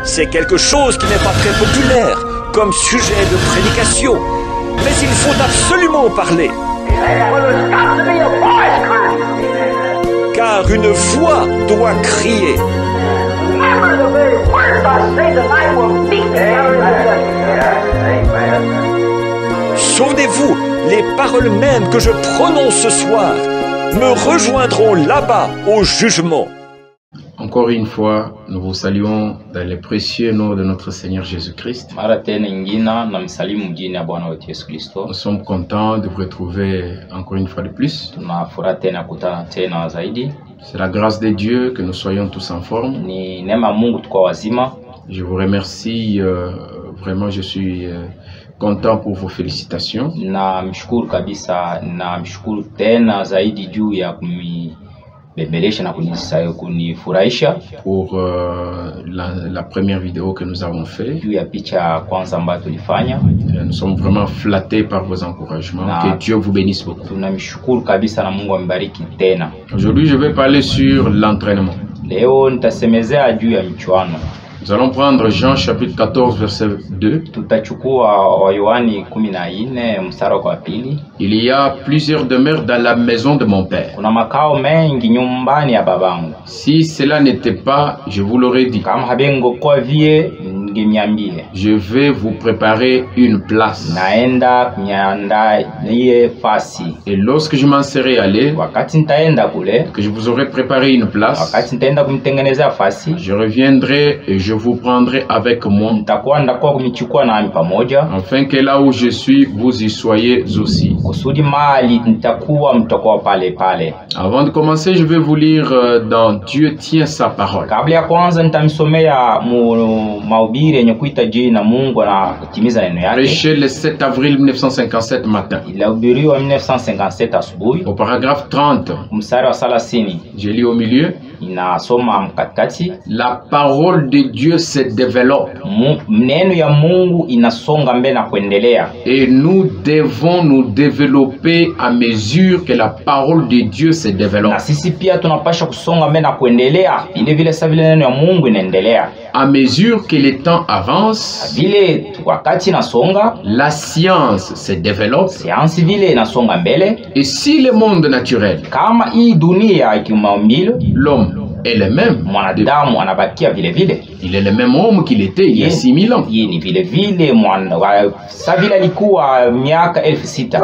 C'est quelque chose qui n'est pas très populaire comme sujet de prédication, mais il faut absolument parler. Car une voix doit crier. Souvenez-vous, les paroles mêmes que je prononce ce soir me rejoindront là-bas au jugement. Encore une fois, nous vous saluons dans le précieux nom de notre Seigneur Jésus-Christ. Nous sommes contents de vous retrouver encore une fois de plus. C'est la grâce de Dieu que nous soyons tous en forme. Je vous remercie, vraiment je suis content pour vos félicitations. Pour la première vidéo que nous avons fait. Nous sommes vraiment flattés par vos encouragements. Que Dieu vous bénisse beaucoup. Aujourd'hui, je vais parler sur l'entraînement. Nous allons prendre Jean chapitre 14 verset 2. Il y a plusieurs demeures dans la maison de mon père. Si cela n'était pas, je vous l'aurais dit. Je vais vous préparer une place. Et lorsque je m'en serai allé, que je vous aurai préparé une place, je reviendrai et je vous prendrai avec moi, afin que là où je suis, vous y soyez aussi. Avant de commencer, je vais vous lire dans Dieu tient sa parole. Prêché le 7 avril 1957 matin. Au paragraphe 30. Je lis au milieu. La parole de Dieu se développe. Et nous devons nous développer à mesure que la parole de Dieu se développe. À mesure que le temps avance, la science se développe. Et si le monde naturel, l'homme est le même, il est le même homme qu'il était il y a 6000 ans.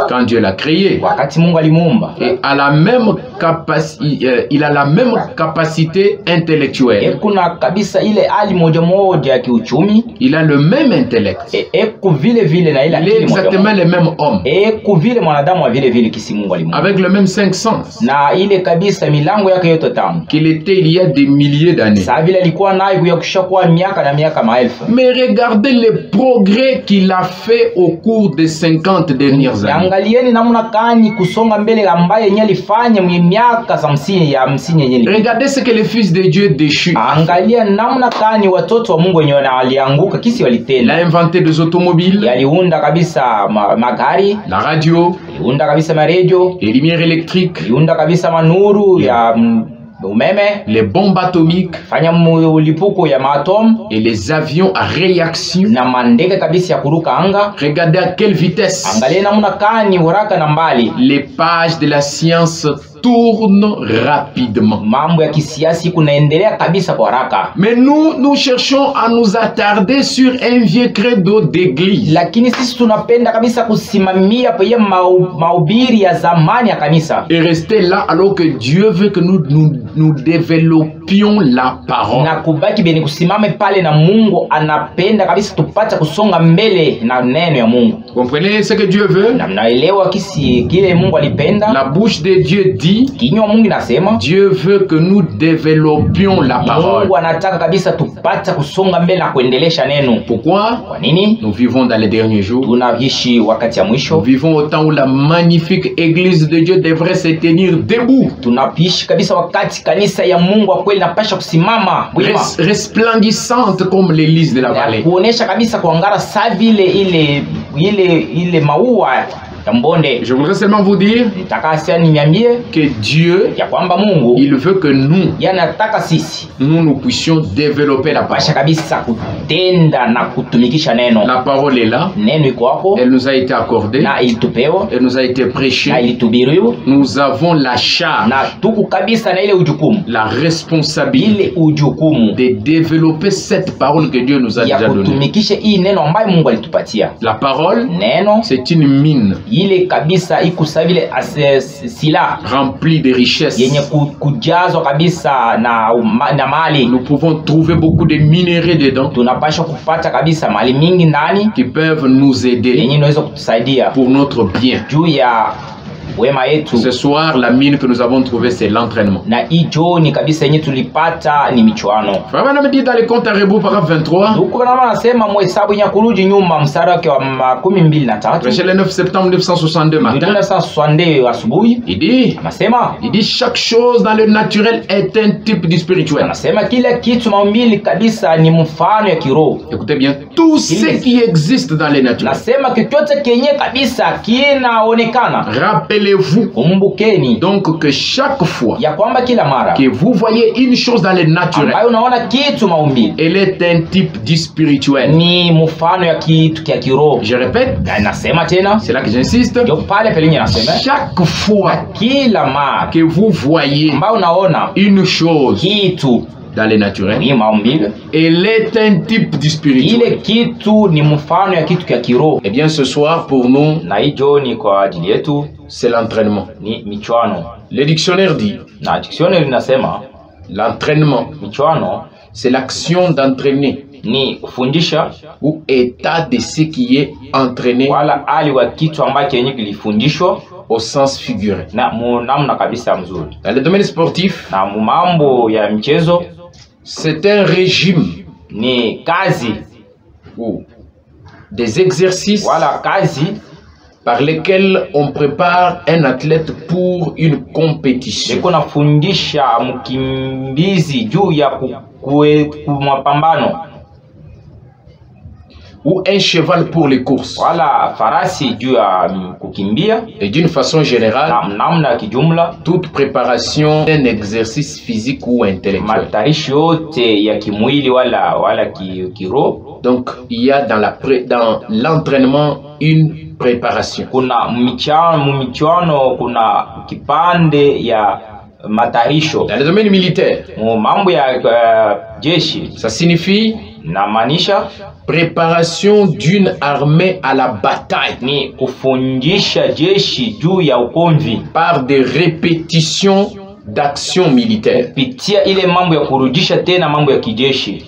Quand Dieu l'a créé, et à la même il a la même capacité intellectuelle. Il a le même intellect. Il est exactement le même homme, avec le même cinq sens qu'il était il y a des milliers d'années. Mais regardez le progrès qu'il a fait au cours des 50 dernières années. Regardez ce que le Fils de Dieu déchu. Il a inventé des automobiles, la radio, les lumières électriques, les bombes atomiques et les avions à réaction. Regardez à quelle vitesse les pages de la science tournent rapidement. Mais nous cherchons à nous attarder sur un vieux credo d'église. Et rester là alors que Dieu veut que nous développions la parole. Comprenez ce que Dieu veut? La bouche de Dieu dit, Dieu veut que nous développions la parole. Pourquoi? Nous vivons dans les derniers jours. Nous vivons au temps où la magnifique église de Dieu devrait se tenir debout, resplendissante comme l'église de la vallée. Je voudrais seulement vous dire que Dieu, il veut que nous puissions développer la parole. La parole est là, elle nous a été accordée, elle nous a été prêchée. Nous avons la charge, la responsabilité de développer cette parole que Dieu nous a déjà donnée. La parole, c'est une mine remplie de richesses. Nous pouvons trouver beaucoup de minéraux dedans qui peuvent nous aider pour notre bien. Ce soir, la mine que nous avons trouvée, c'est l'entraînement. Frère me dit dans les comptes à rebours, paragraphe 23, verset le 9 septembre 1962 matin, il dit chaque chose dans le naturel est un type du spirituel. Écoutez bien, tout ce qui existe dans le naturel, rappelez-vous donc que chaque fois que vous voyez une chose dans le naturel, elle est un type du spirituel. Je répète, c'est là que j'insiste, chaque fois que vous voyez une chose dans le naturel, elle est un type du spirituel. Et bien ce soir pour nous, c'est l'entraînement. Le dictionnaire dit l'entraînement, c'est l'action d'entraîner ou état de ce qui est entraîné au sens figuré. Dans le domaine sportif, c'est un régime ou des exercices par lesquels on prépare un athlète pour une compétition. Ou un cheval pour les courses. Et d'une façon générale, toute préparation d'un exercice physique ou intellectuel. Donc il y a dans l'entraînement une préparation. Dans le domaine militaire, ça signifie préparation d'une armée à la bataille par des répétitions d'action militaire.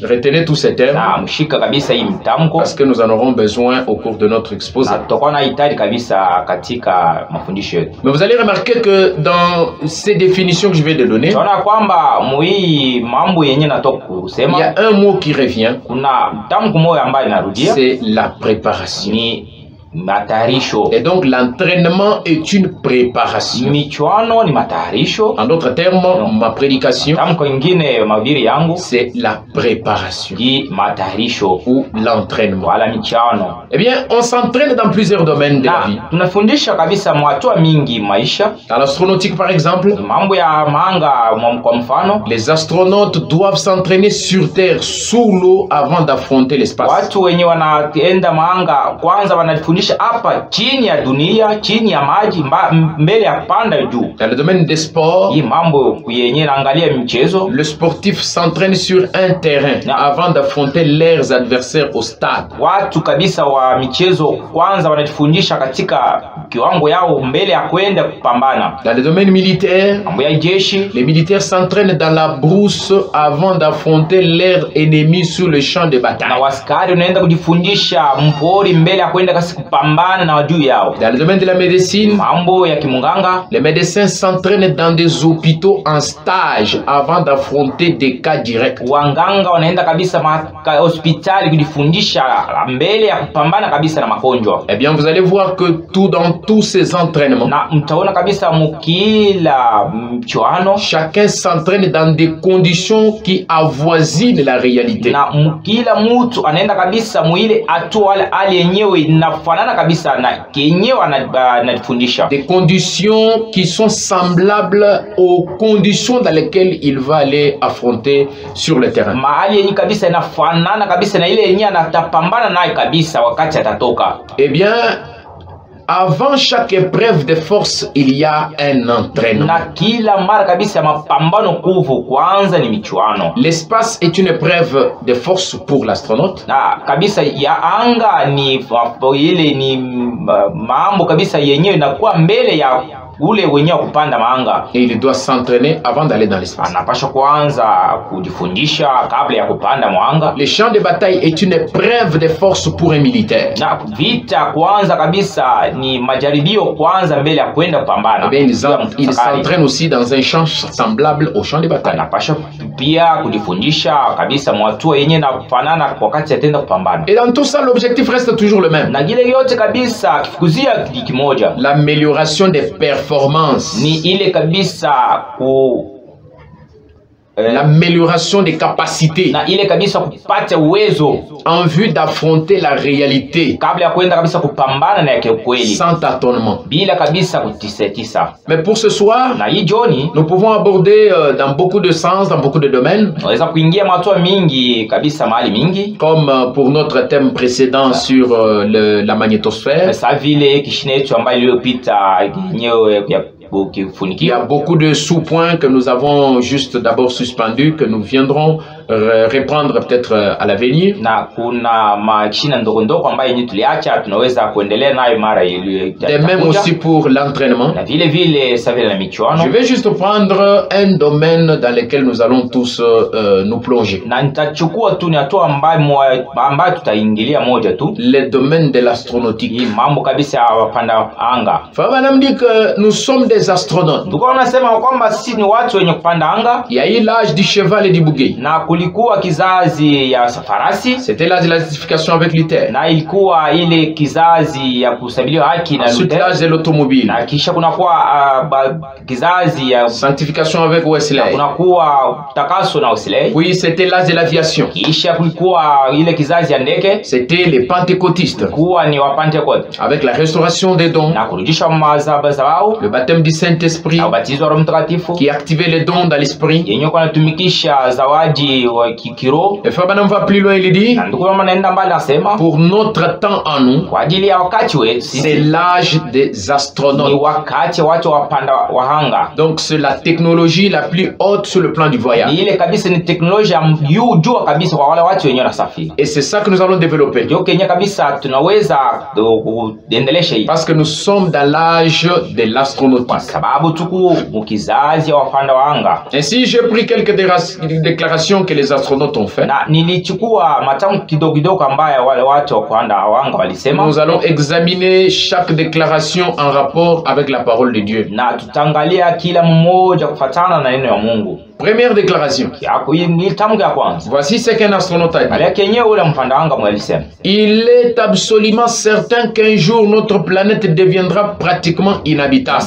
Retenez tous ces termes parce que nous en aurons besoin au cours de notre exposé. Mais vous allez remarquer que dans ces définitions que je vais te donner, il y a un mot qui revient, c'est la préparation. Et donc l'entraînement est une préparation. En d'autres termes, ma prédication, c'est la préparation ou l'entraînement. Eh bien, on s'entraîne dans plusieurs domaines de la vie. Dans l'astronautique par exemple, les astronautes doivent s'entraîner sur Terre, sous l'eau, avant d'affronter l'espace. Dans le domaine des sports, le sportif s'entraîne sur un terrain avant d'affronter leurs adversaires au stade. Dans le domaine militaire, les militaires s'entraînent dans la brousse avant d'affronter leurs ennemis sur le champ de bataille. Dans le domaine de la médecine, les médecins s'entraînent dans des hôpitaux en stage avant d'affronter des cas directs. Eh bien, vous allez voir que dans tous ces entraînements, chacun s'entraîne dans des conditions qui avoisinent la réalité. Des conditions qui sont semblables aux conditions dans lesquelles il va aller affronter sur le terrain. Eh bien, avant chaque épreuve de force, il y a un entraînement. L'espace est une épreuve de force pour l'astronaute. Et il doit s'entraîner avant d'aller dans l'espace. Le champ de bataille est une épreuve de force pour un militaire. Il s'entraîne aussi dans un champ semblable au champ de bataille. Et dans tout ça, l'objectif reste toujours le même. L'amélioration des performances. L'amélioration des capacités en vue d'affronter la réalité sans tâtonnement. Mais pour ce soir, nous pouvons aborder dans beaucoup de sens, dans beaucoup de domaines, comme pour notre thème précédent sur la magnétosphère. Il y a beaucoup de sous-points que nous avons juste d'abord suspendus, que nous viendrons reprendre peut-être à l'avenir. De même aussi pour l'entraînement. Je vais juste prendre un domaine dans lequel nous allons tous nous plonger. Le domaine de l'astronautique. Fabana me dit que nous sommes des astronautes. Il y a eu l'âge du cheval et du bouguet. C'était l'âge de la sanctification avec Luther. Ensuite l'âge de l'automobile. Sanctification avec Wesley. Oui, c'était l'âge de l'aviation. C'était les pentecôtistes. Avec la restauration des dons. Le baptême du Saint-Esprit qui activait les dons dans l'esprit. Et Fabanam va plus loin, il dit, pour notre temps en nous, c'est l'âge des astronautes. Donc c'est la technologie la plus haute sur le plan du voyage. Et c'est ça que nous allons développer. Parce que nous sommes dans l'âge de l'astronautique. Ainsi, j'ai pris quelques déclarations que les astronautes ont faites. Nous allons examiner chaque déclaration en rapport avec la parole de Dieu. Première déclaration. Voici ce qu'un astronaute a dit. Il est absolument certain qu'un jour notre planète deviendra pratiquement inhabitable.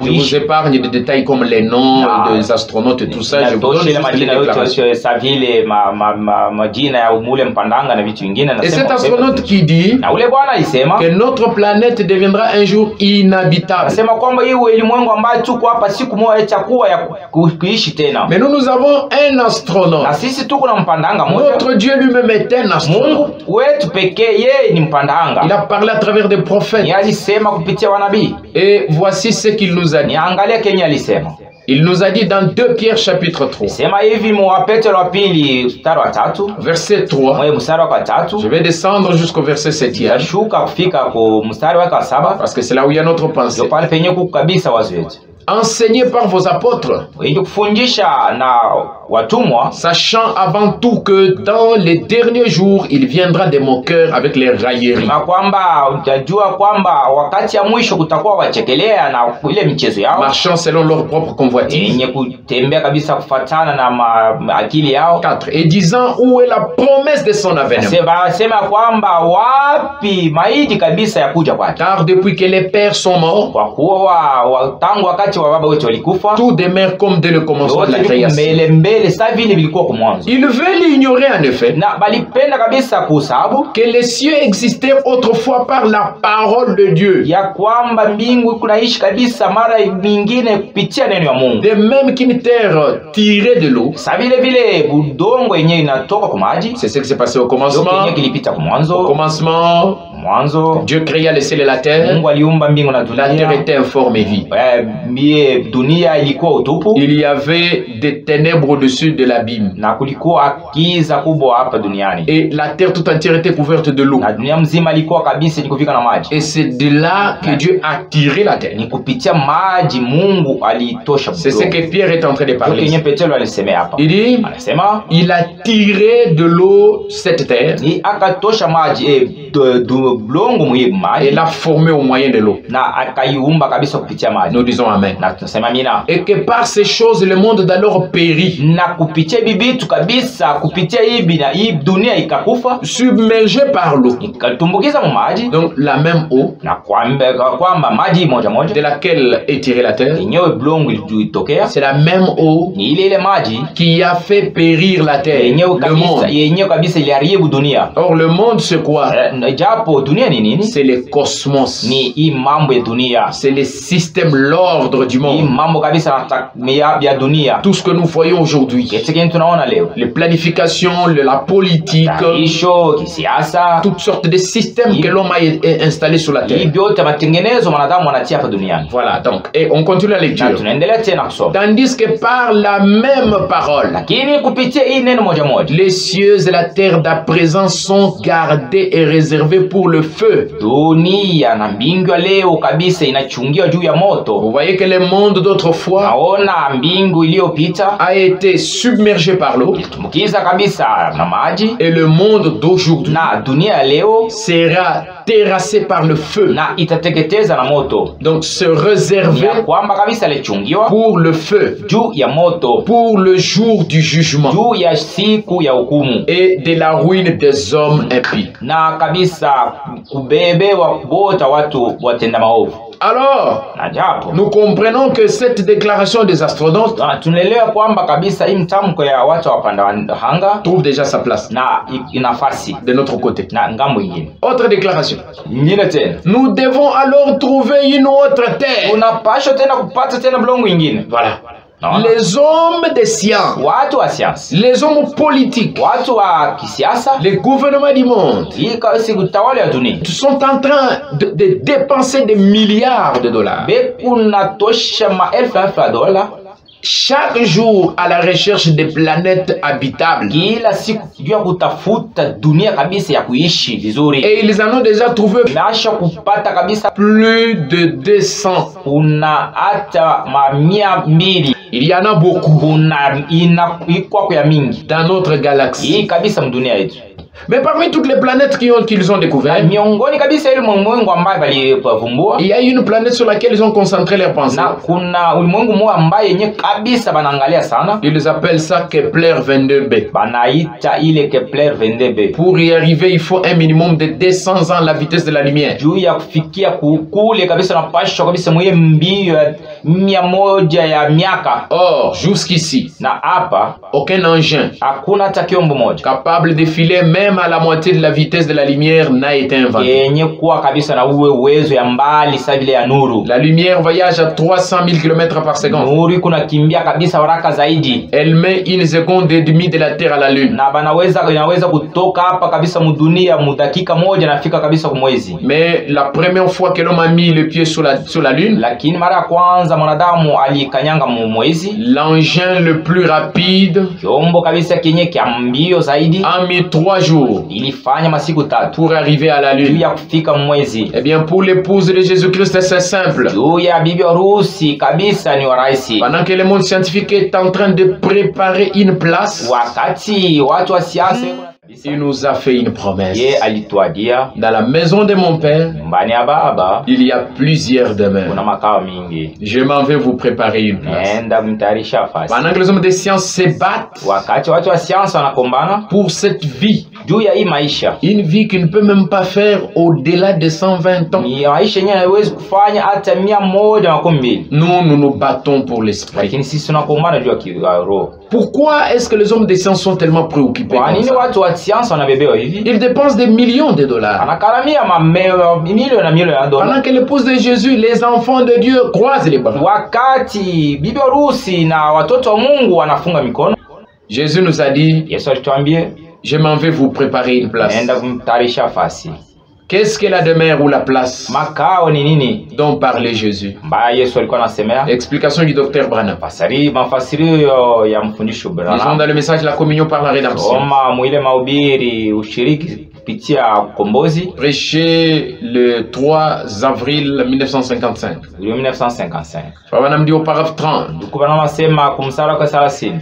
Je vous épargne des détails comme les noms des astronautes et tout ça. Je vous donne les déclarations. Et cet astronaute qui dit que notre planète deviendra un jour inhabitable. Mais nous avons un astronaute. Notre Dieu lui-même est un astronaute. Il a parlé à travers des prophètes. Et voici ce qu'il nous a dit. Il nous a dit dans 2 Pierre chapitre 3, verset 3, je vais descendre jusqu'au verset 7, parce que c'est là où il y a notre pensée. enseigné par vos apôtres, sachant avant tout que dans les derniers jours, il viendra des moqueurs avec les railleries. Marchant selon leur propre convoitise. 4. Et disant où est la promesse de son avènement. Car depuis que les pères sont morts, tout demeure comme dès le commencement de la création. Ils veulent ignorer en effet que les cieux existaient autrefois par la parole de Dieu. De même qu'une terre tirée de l'eau, c'est ce qui s'est passé au commencement. Au commencement, Dieu créa les cieux et la terre. La terre était informe et vide. Il y avait des ténèbres au-dessus de l'abîme. Et la terre tout entière était couverte de l'eau. Et c'est de là que Dieu a tiré la terre. C'est ce que Pierre est en train de parler. Il dit, il a tiré de l'eau cette terre et l'a formé au moyen de l'eau. Nous disons Amen. Et que par ces choses le monde d'alors périt, submergé par l'eau. Donc la même eau de laquelle est tirée la terre, c'est la même eau qui a fait périr la terre, le monde. Or le monde c'est quoi? C'est le cosmos, c'est le système, l'ordre du monde. Tout ce que nous voyons aujourd'hui, les planifications, la politique, toutes sortes de systèmes que l'homme a installés sur la terre. Voilà, donc, et on continue la lecture. Tandis que par la même parole, les cieux et la terre d'à présent sont gardés et réservés pour le feu. Vous voyez que le monde d'autrefois a été submergé par l'eau, et le monde d'aujourd'hui sera terrassé par le feu. Donc se réserver pour le feu, pour le jour du jugement et de la ruine des hommes impies. Alors, nous comprenons que cette déclaration des astronautes trouve déjà sa place de notre côté. Autre déclaration. Nous devons alors trouver une autre terre. Voilà. Les hommes de science, les hommes politiques, les gouvernements du monde sont en train de dépenser des milliards de dollars chaque jour à la recherche des planètes habitables. Et ils en ont déjà trouvé plus de 200. Il y en a beaucoup dans notre galaxie. Mais parmi toutes les planètes qu'ils ont découvertes, il y a une planète sur laquelle ils ont concentré leurs pensées. Ils appellent ça Kepler 22b. Pour y arriver, il faut un minimum de 200 ans la vitesse de la lumière. Or, jusqu'ici, aucun engin capable de filer même à la moitié de la vitesse de la lumière n'a été inventé. La lumière voyage à 300 000 km par seconde. Elle met 1 seconde et demie de la Terre à la Lune. Mais la première fois que l'homme a mis le pied sur la Lune, l'engin le plus rapide a mis 3 jours. jours pour arriver à la lune. Eh bien, pour l'épouse de Jésus-Christ, c'est simple. Pendant que le monde scientifique est en train de préparer une place, il nous a fait une promesse. Dans la maison de mon père, il y a plusieurs demeures. Je m'en vais vous préparer une place. Pendant que les hommes de science se battent pour cette vie, une vie qui ne peut même pas faire au-delà de 120 ans, nous nous battons pour l'esprit. Pourquoi est-ce que les hommes de science sont tellement préoccupés comme ça? Ils dépensent des millions de dollars. Pendant que l'épouse de Jésus, les enfants de Dieu croisent les bras. Jésus nous a dit, je m'en vais vous préparer une place. Qu'est-ce que la demeure ou la place dont parlait Jésus? Explication du docteur Branham. Lisons dans le message de la communion par la rédemption. Prêché le 3 avril 1955. Branham dit au paragraphe 30.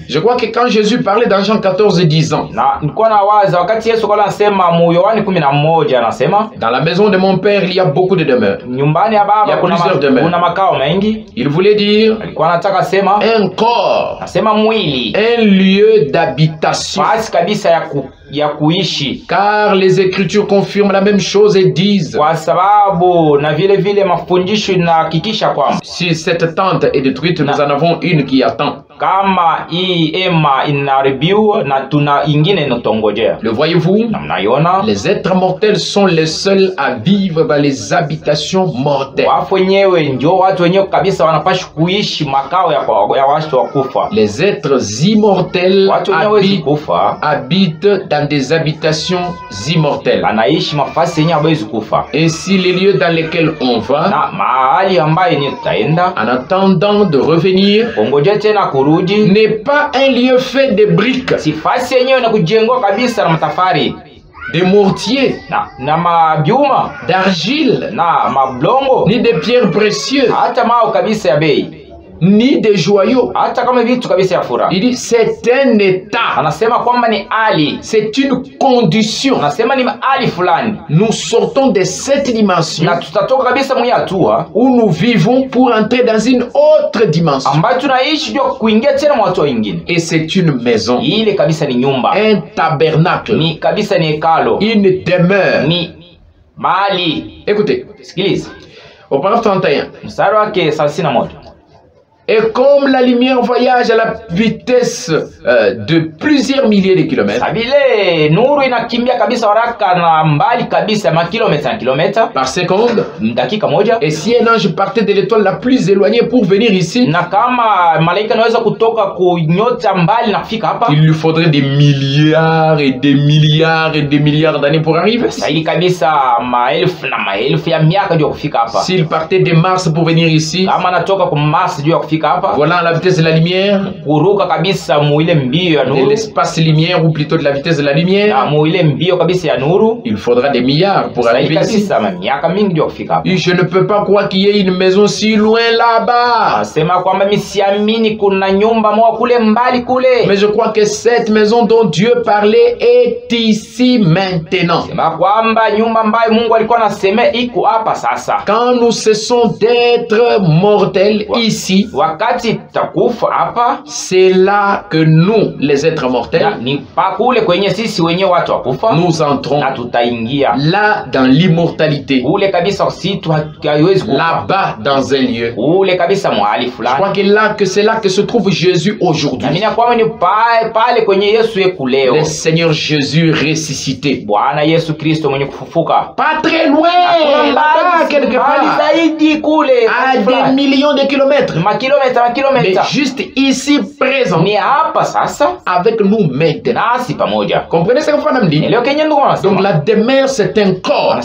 Je crois que quand Jésus parlait dans Jean 14 et 10 ans, dans la maison de mon père, il y a beaucoup de demeures. Il y a plusieurs demeures. Il voulait dire un corps, un lieu d'habitation. Car les Écritures confirment la même chose et disent, si cette tente est détruite, nous en avons une qui attend. Le voyez-vous? Les êtres mortels sont les seuls à vivre dans les habitations mortelles. Les êtres immortels habitent dans des habitations immortelles. Ainsi, les lieux dans lesquels on va, en attendant de revenir, n'est pas un lieu fait de briques, de mortiers, d'argile, ni de pierres précieuses, ni des joyaux. Il dit c'est un état, c'est une condition. Nous sortons de cette dimension où nous vivons pour entrer dans une autre dimension. Et c'est une maison, un tabernacle, une demeure. Écoutez, au paragraphe 31. Et comme la lumière voyage à la vitesse de plusieurs milliers de kilomètres par seconde, et si un ange partait de l'étoile la plus éloignée pour venir ici, il lui faudrait des milliards et des milliards et des milliards d'années pour arriver. S'il partait de Mars pour venir ici, voilà la vitesse de la lumière, de l'espace lumière, ou plutôt de la vitesse de la lumière. Il faudra des milliards pour arriver ici. Et je ne peux pas croire qu'il y ait une maison si loin là-bas. Mais je crois que cette maison dont Dieu parlait est ici maintenant. Quand nous cessons d'être mortels ici, c'est là que nous, les êtres mortels, nous entrons là dans l'immortalité, là-bas dans un lieu. Je crois que c'est là que se trouve Jésus aujourd'hui. Le Seigneur Jésus ressuscité. Pas très loin, là-bas, quelque part, à des millions de kilomètres. Mais juste ici présent, avec nous maintenant. Comprenez ce que Branham dit? Donc la demeure c'est un corps.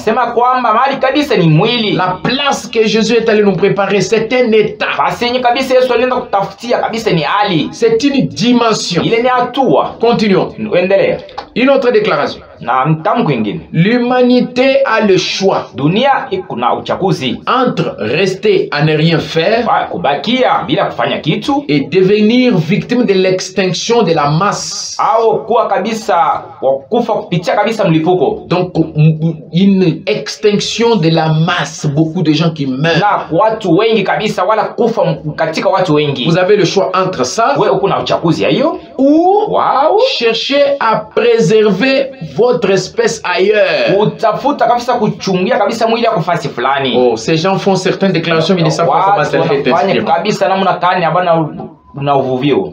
La place que Jésus est allé nous préparer, c'est un état. C'est une dimension. Continuons. Une autre déclaration. L'humanité a le choix entre rester à ne rien faire et devenir victime de l'extinction de la masse. Donc une extinction de la masse, beaucoup de gens qui meurent. Vous avez le choix entre ça ou chercher à préserver votre espèce ailleurs. Oh, ces gens font certaines déclarations, mais ils ne savent pas comment ça fait inspirer.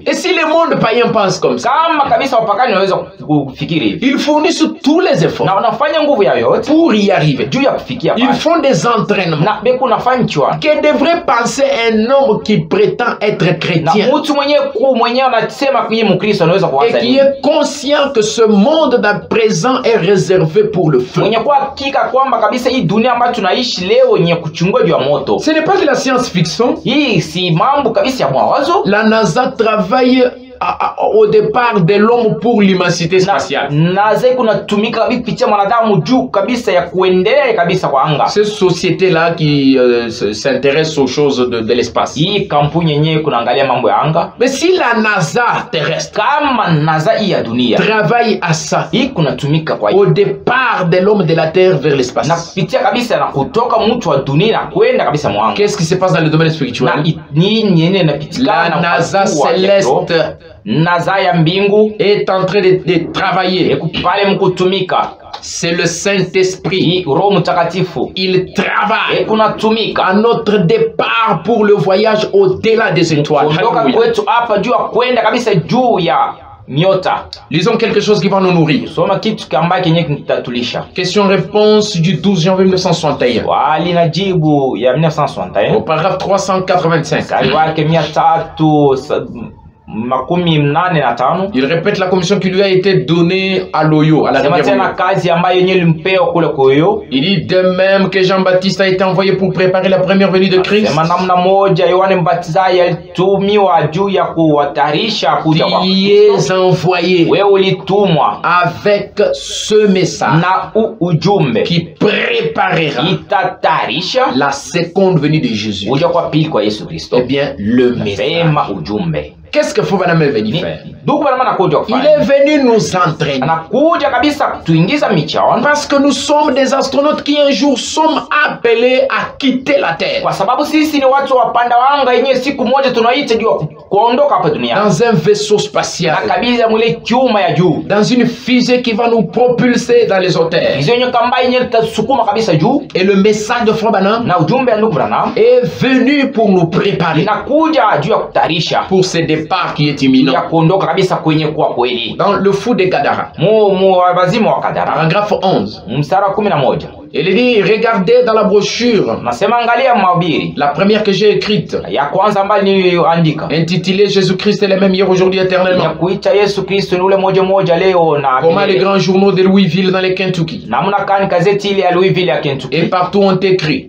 Et si le monde païen pense comme ça, ils fournissent tous les efforts pour y arriver. Ils font des entraînements. Que devrait penser un homme qui prétend être chrétien et qui est conscient que ce monde d'à présent est réservé pour le feu? Ce n'est pas de la science-fiction. La NASA travaille au départ de l'homme pour l'immensité spatiale. Cette société-là qui s'intéresse aux choses de l'espace. Mais si la NASA terrestre travaille à ça, au départ de l'homme de la Terre vers l'espace, qu'est-ce qui se passe dans le domaine spirituel? La NASA céleste est en train de travailler. C'est le Saint-Esprit. Il travaille à notre départ pour le voyage au-delà des étoiles. Lisons quelque chose qui va nous nourrir. Question-réponse du 12 janvier 1961. Au paragraphe 385. Il répète la commission qui lui a été donnée à Loyo, à la rivière. Il dit de même que Jean-Baptiste a été envoyé pour préparer la première venue de Christ. Il est envoyé avec ce message qui préparera la seconde venue de Jésus. Eh bien, le message. Qu'est-ce que Fouvanam est venu faire? Il est venu nous entraîner. Parce que nous sommes des astronautes qui un jour sommes appelés à quitter la Terre. Dans un vaisseau spatial. Dans une fusée qui va nous propulser dans les hauteurs. Et le message de Fouvanam est venu pour nous préparer pour ce départ qui est imminent. Dans le fou de Gadara, paragraphe 11. Il dit, regardez dans la brochure, la première que j'ai écrite, intitulée Jésus-Christ est le même hier, aujourd'hui, éternellement. Comment les grands journaux de Louisville dans les Kentucky et partout ont écrit,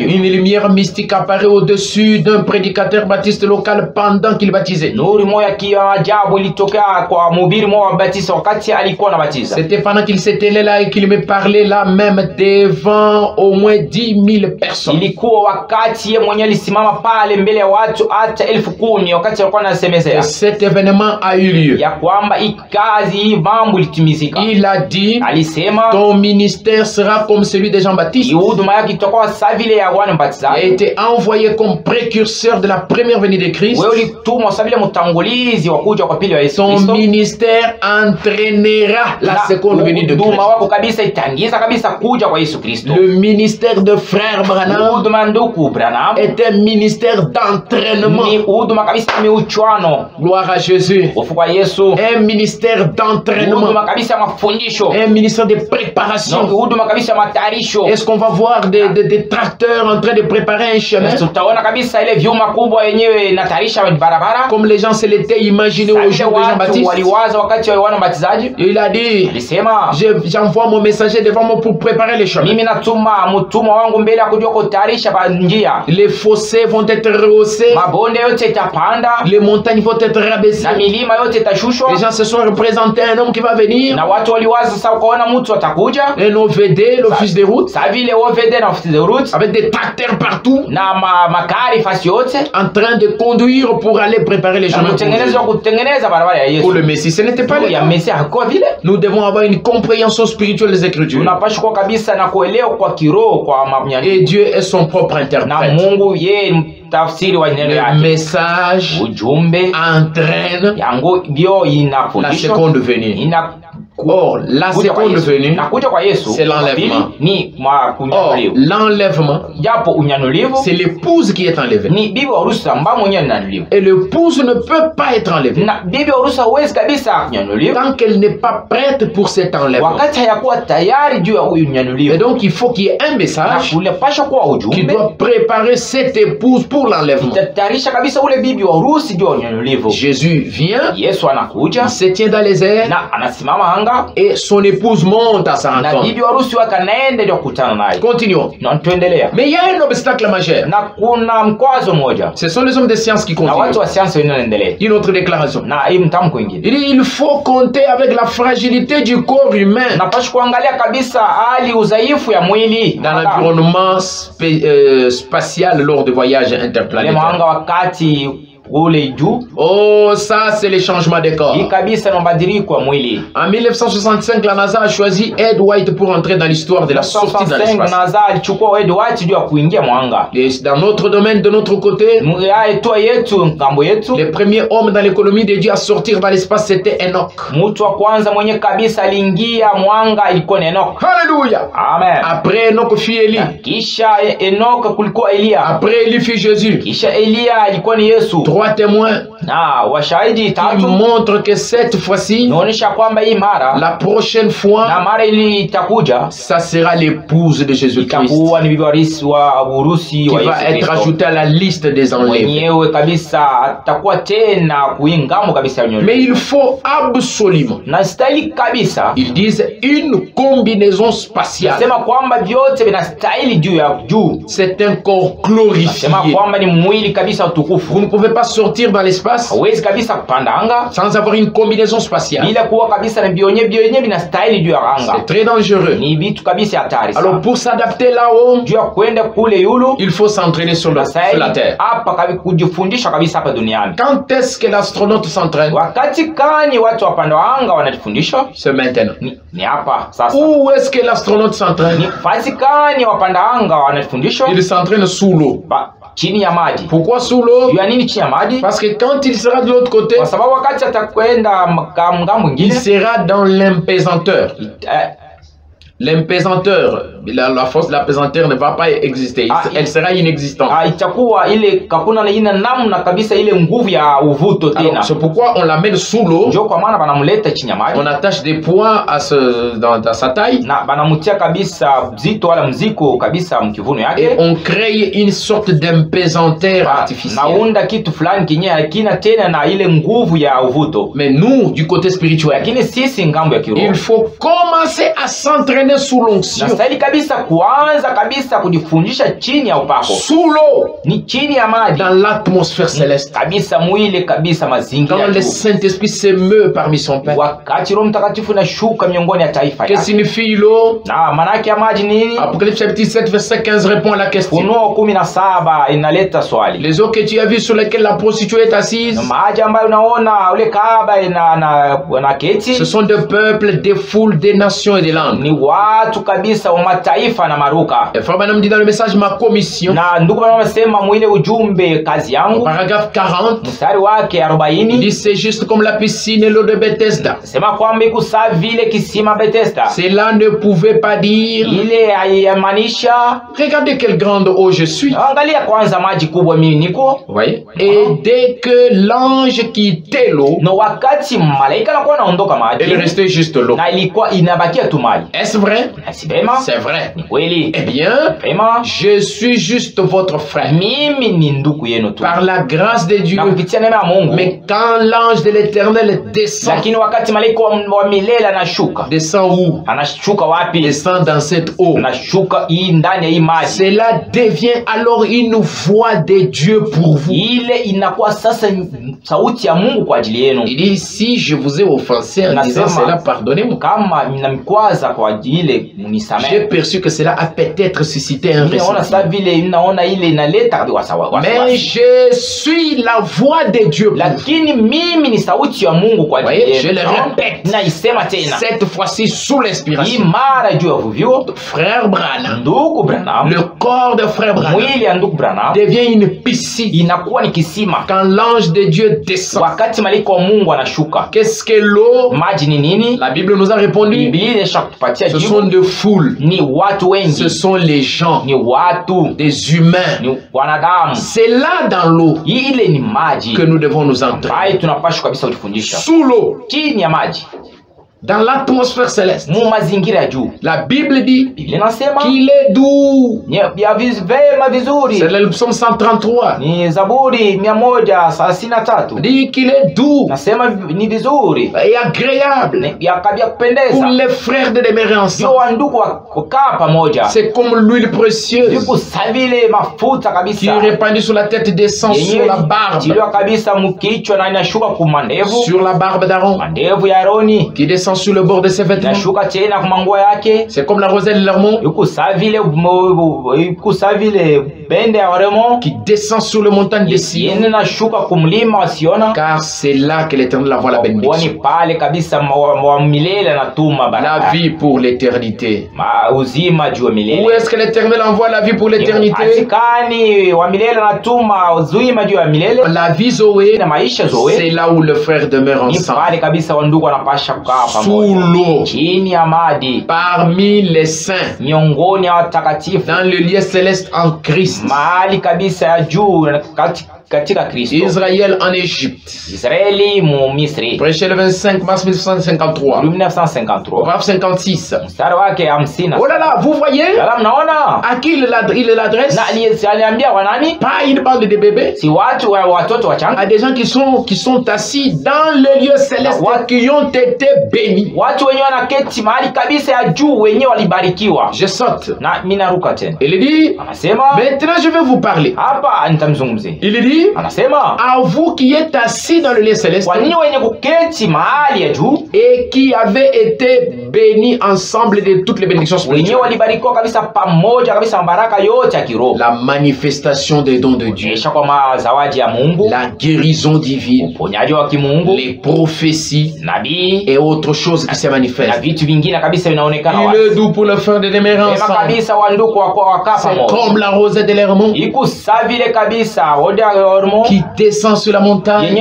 une lumière mystique apparaît au-dessus d'un prédicateur baptiste local pendant qu'il baptisait. C'était pendant qu'il s'était là et qu'il me parlait là même devant au moins 10 000 personnes. Et cet événement a eu lieu. Il a dit, ton ministère sera comme celui de Jean-Baptiste. Il a été envoyé comme précurseur de la première venue de Christ. Son ministère entraînera la seconde venue de Christ. Le ministère de frère Branham est un ministère d'entraînement. Gloire à Jésus. Un ministère d'entraînement. Un ministère de préparation. Est-ce qu'on va voir des tracteurs en train de préparer un chemin? Comme les gens se l'étaient imaginé au jour de Jean-Baptiste. Il a dit, j'envoie mon messager devant moi pour préparer préparer les chemins. Les fossés vont être rehaussés. Les montagnes vont être rabaissées. Les gens se sont représentés un homme qui va venir. Un OVD, l'office des routes. Avec des tracteurs partout. En train de conduire pour aller préparer les chemins pour le Messie. Ce n'était pas le cas. Nous devons avoir une compréhension spirituelle des Écritures. Et Dieu est son propre interprète. Le message entraîne la seconde venue. Or, la seconde venue, c'est l'enlèvement. Or, l'enlèvement, c'est l'épouse qui est enlevée. Et l'épouse ne peut pas être enlevée tant qu'elle n'est pas prête pour cet enlèvement. Et donc, il faut qu'il y ait un message qui doit préparer cette épouse pour l'enlèvement. Jésus vient, il se tient dans les airs, et son épouse monte à sa rencontre. Continuons. Mais il y a un obstacle majeur. Ce sont les hommes de science qui continuent. Une autre déclaration. Il faut compter avec la fragilité du corps humain dans l'environnement spatial lors de voyages interplanétaires. Oh, ça c'est le changement de corps. En 1965, la NASA a choisi Ed White pour entrer dans l'histoire de la sortie dans l'espace. Et dans notre domaine, de notre côté, le premier homme dans l'économie dédié à sortir dans l'espace, c'était Enoch. Alléluia. Amen. Après Enoch fit Élie. Après Élie fit Jésus. Trois témoins qui montrent que cette fois-ci, la prochaine fois, ça sera l'épouse de Jésus-Christ qui va être ajoutée à la liste des enlèvés. Mais il faut absolument, ils disent, une combinaison spatiale. C'est un corps glorifié. Vous ne pouvez pas sortir dans l'espace sans avoir une combinaison spatiale. C'est très dangereux. Alors pour s'adapter là-haut, il faut s'entraîner sur la terre. Quand est-ce que l'astronaute s'entraîne? C'est maintenant. Où est-ce que l'astronaute s'entraîne? Il s'entraîne sous l'eau. Pourquoi sous l'eau? Parce que quand il sera de l'autre côté, il sera dans l'impesanteur. L'impesanteur, la force de la pesanteur ne va pas exister. Elle sera inexistante. C'est pourquoi on l'amène sous l'eau. On attache des poids à dans sa taille. Et on crée une sorte d'impesanteur artificiel. Mais nous, du côté spirituel, il faut commencer à s'entraîner sous l'onction. Sous l'eau. Dans l'atmosphère céleste. Quand le Saint-Esprit s'émeut parmi son peuple. Que signifie l'eau? Apocalypse chapitre 7 verset 15 répond à la question. Les eaux que tu as vues sur lesquelles la prostituée est assise, ce sont des peuples, des foules, des nations et des langues. Et Frère Branham dit dans le message ma commission, paragraphe 40, il dit c'est juste comme la piscine et l'eau de Bethesda. Cela ne pouvait pas dire regardez quelle grande eau je suis. Vous voyez? Et dès que l'ange quittait l'eau, il restait juste l'eau. Est-ce vrai? C'est vrai. Eh bien, je suis juste votre frère. Par la grâce de Dieu. Mais quand l'ange de l'Éternel descend, descend où? Descend dans cette eau. Cela devient alors une voix de Dieu pour vous. Il dit, si je vous ai offensé en disant cela, pardonnez-moi. J'ai perçu que cela a peut-être suscité un ressentiment. Mais je suis la voix de Dieu pour vous. Voyez, je le répète. Cette fois-ci sous l'inspiration. Frère Branham, le corps de frère Branham devient une piscine. Quand l'ange de Dieu descend, qu'est-ce que l'eau? La Bible nous a répondu, ce sont des foules, ce sont les gens, des humains. C'est là dans l'eau que nous devons nous entraîner. Sous l'eau, dans l'atmosphère céleste, la Bible dit qu'il est doux. C'est le psaume 133. Dit qu'il est doux et agréable pour les frères de demeurer ensemble. C'est comme l'huile précieuse qui est répandue sur la tête, descend sur la barbe, sur la barbe d'Aaron, qui descend sur le bord de ses vêtements. C'est comme la roselle de l'Hermon qui descend sur le montagne de Sion, car c'est là que l'Éternel envoie la bénédiction, la vie pour l'éternité. Où est-ce que l'Éternel envoie la vie pour l'éternité? La vie Zoé, c'est là où le frère demeure ensemble, sous l'eau, parmi les saints, dans le lieu céleste en Christ. Israël en Égypte. Prêché le 25 mars 1953. Paragraphe 56. Oh là là, vous voyez à qui il l'adresse? Pas une bande de bébés, à des gens qui sont assis dans le lieu céleste, qui ont été bénis. Je saute. Il dit, maintenant je vais vous parler. Il dit, à vous qui êtes assis dans le lieu céleste et qui avez été bénis ensemble de toutes les bénédictions spirituelles. La manifestation des dons de Dieu, la guérison divine, les prophéties et autres choses qui se manifestent. Il est doux pour le frère de demeurer ensemble. C'est comme la rosée de l'Hermon qui descend sur la montagne.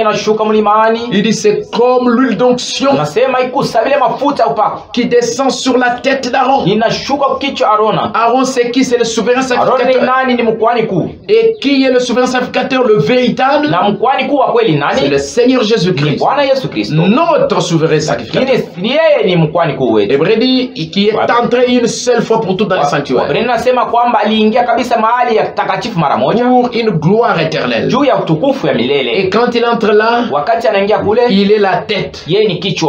Il dit c'est comme l'huile d'onction qui descend sur la tête d'Aaron. Aaron c'est qui? C'est le souverain sacrificateur. Et qui est le souverain sacrificateur? Le véritable, c'est le Seigneur Jésus-Christ, notre souverain sacrificateur. Hébreu dit qui est entré une seule fois pour toutes dans le sanctuaire pour une gloire éternelle. Et quand il entre là, il est la tête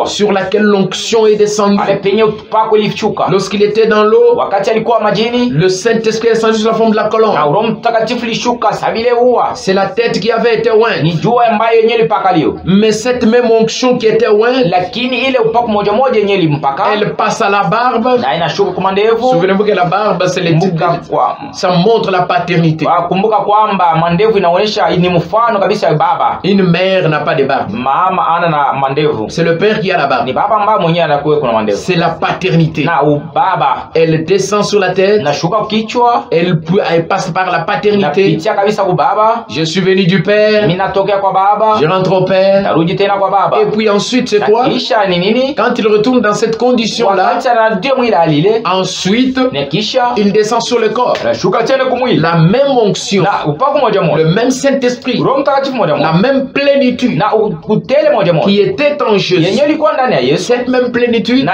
sur laquelle l'onction est descendue. Lorsqu'il était dans l'eau, le Saint-Esprit est descendu sur la forme de la colombe. C'est la tête qui avait été ointe. Mais cette même onction qui était ointe, elle passe à la barbe. Souvenez-vous que la barbe, c'est le type de... ça montre la paternité. Une mère n'a pas de barbe. C'est le père qui a la barbe. C'est la paternité. Elle descend sur la tête. Elle passe par la paternité. Je suis venu du père, je rentre au père. Et puis ensuite c'est quoi? Quand il retourne dans cette condition là, ensuite il descend sur le corps. La même onction, le même Saint-Esprit Saint-Esprit, la même plénitude qui était en Jésus, cette même plénitude,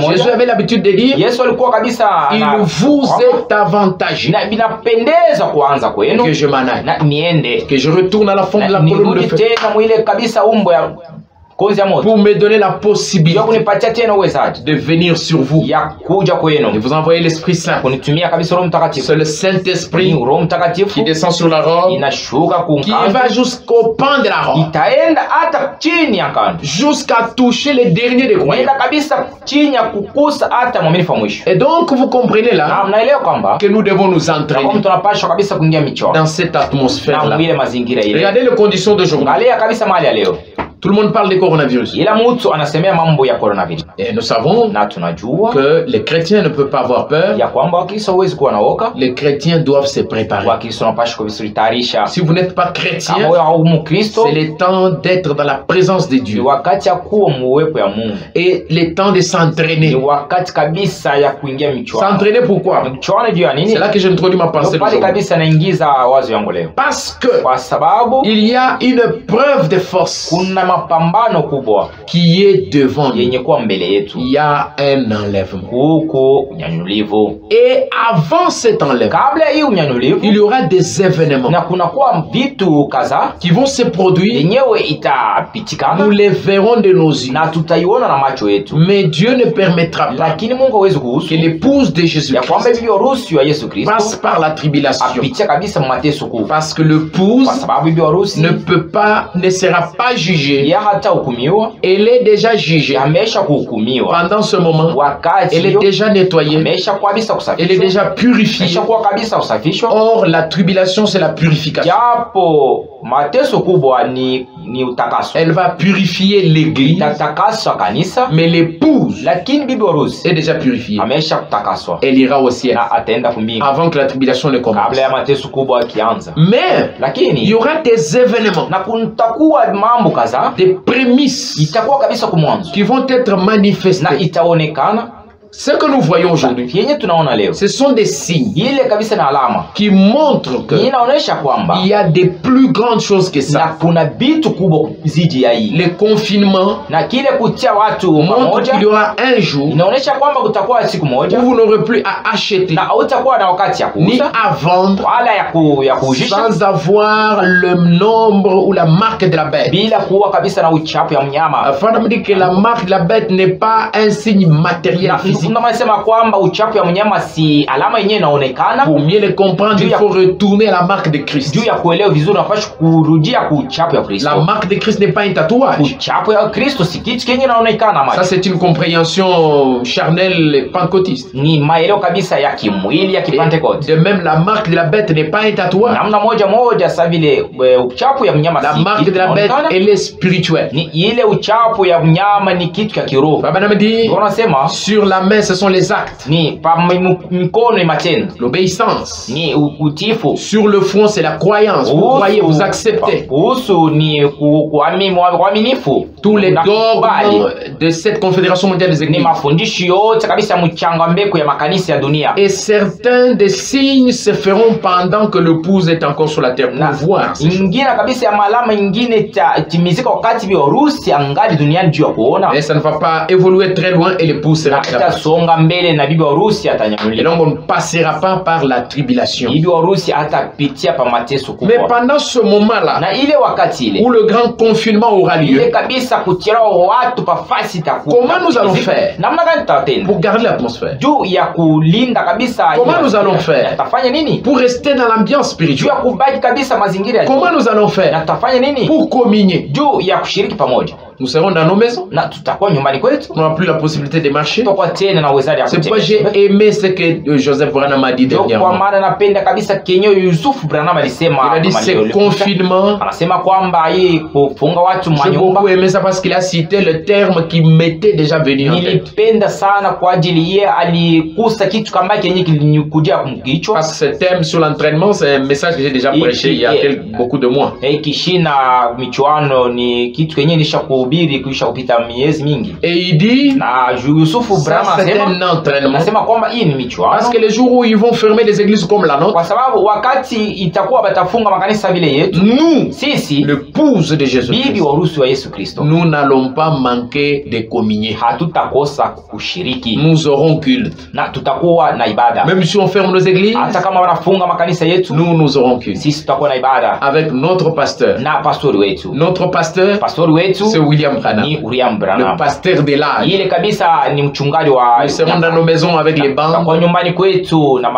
Jésus avait l'habitude de dire, il vous est avantageux que je m'en aille, que je retourne à la forme de la colonne de feu, pour me donner la possibilité de venir sur vous, de vous envoyer l'Esprit Saint. C'est le Saint-Esprit qui descend sur la robe, qui va jusqu'au pan de la robe, jusqu'à toucher les derniers des croyants. Et donc vous comprenez là que nous devons nous entraîner dans cette atmosphère-là. Regardez les conditions d'aujourd'hui. Tout le monde parle du coronavirus. Et nous savons que les chrétiens ne peuvent pas avoir peur. Les chrétiens doivent se préparer. Si vous n'êtes pas chrétien, c'est le temps d'être dans la présence de Dieu. Et le temps de s'entraîner. S'entraîner pourquoi? C'est là que j'introduis ma pensée. Parce que il y a une preuve de force qui est devant nous. Il y a un enlèvement. Et avant cet enlèvement, il y aura des événements qui vont se produire. Nous les verrons de nos yeux. Mais Dieu ne permettra pas que l'épouse de Jésus-Christ passe par la tribulation. Parce que l'épouse ne sera pas jugée. Elle est déjà jugée. Pendant ce moment, elle est déjà nettoyée. Elle est déjà purifiée. Or, la tribulation, c'est la purification. Elle va purifier l'église. Mais l'épouse est déjà purifiée. Elle ira au ciel avant que la tribulation ne commence. Mais il y aura des événements, des prémices qui vont être manifestés. Ce que nous voyons aujourd'hui, ce sont des signes qui montrent qu'il y a des plus grandes choses que ça. Le confinement montre qu'il y aura un jour où vous n'aurez plus à acheter ni à vendre sans avoir le nombre ou la marque de la bête. Afin de me dire que la marque de la bête n'est pas un signe matériel physique. Pour mieux le comprendre, il faut retourner à la marque de Christ. La marque de Christ n'est pas un tatouage. Ça, c'est une compréhension charnelle et pentecôtiste. De même, la marque de la bête n'est pas un tatouage. La marque de la bête, elle est spirituelle. Sur la main, ce sont les actes. L'obéissance. Sur le front, c'est la croyance. Vous croyez, vous acceptez. Tous les dogmes de cette confédération mondiale des églises. Et certains des signes se feront pendant que l'épouse est encore sur la terre pour voir. Et ça ne va pas évoluer très loin et l'épouse sera là. Et donc on ne passera pas par la tribulation. Mais pendant ce moment-là, où le grand confinement aura lieu, comment nous allons faire pour garder l'atmosphère? Comment nous allons faire pour rester dans l'ambiance spirituelle? Comment nous allons faire pour communier? Nous serons dans nos maisons. On n'aura plus la possibilité de marcher. C'est pourquoi j'ai aimé ce que Joseph Branham a dit dernièrement. Il a dit ce confinement. J'ai beaucoup aimé ça parce qu'il a cité le terme qui m'était déjà venu en tête. Parce que ce thème sur l'entraînement, c'est un message que j'ai déjà prêché il y a beaucoup de mois. kuhubiri kuisha kupita miezi mingi. Et il dit na Yusufu Brahma c'est un entraînement. Nasema kwamba hii ni michuano. Parce que le jour où ils vont fermer les églises comme la nôtre, kwa sababu wakati itakuwa batafunga makanisa vile yetu, nous sisi l'épouse de Jésus, bibi wa harusi wa Yesu Kristo, nous n'allons pas manquer de communier. Hatutakosa kushiriki. Nous aurons culte. Na tutakuwa na ibada. Même si on ferme nos églises, hata kama wanafunga makanisa yetu, nous aurons culte. Sisi tutakuwa na ibada avec notre pasteur. Na pastor wetu. Notre pasteur, c'est William Branham. Ni William Branham. Le pasteur de l'âge. Ile kabisa ni mchungaji wa. Nous serons dans nos maisons avec les bandes. Kwa nyumbani kwetu na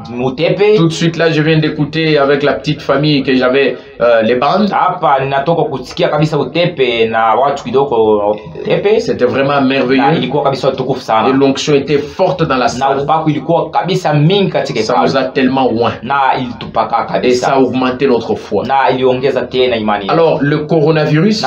mutepe. Tout de suite là je viens d'écouter avec la petite famille que j'avais les bandes. Hapa ninatoka kusikia kabisa utepe na watu kidogo tepe. C'était vraiment merveilleux. Na ilikuwa kabisa tukufu sana. Et l'onction était forte dans la salle. Na upako ilikuwa kabisa mingi katika ça nous a tellement loin. Na ilitupaka kabisa. Et ça a augmenté notre foi. Na iliongeza tena imani. Alors le coronavirus,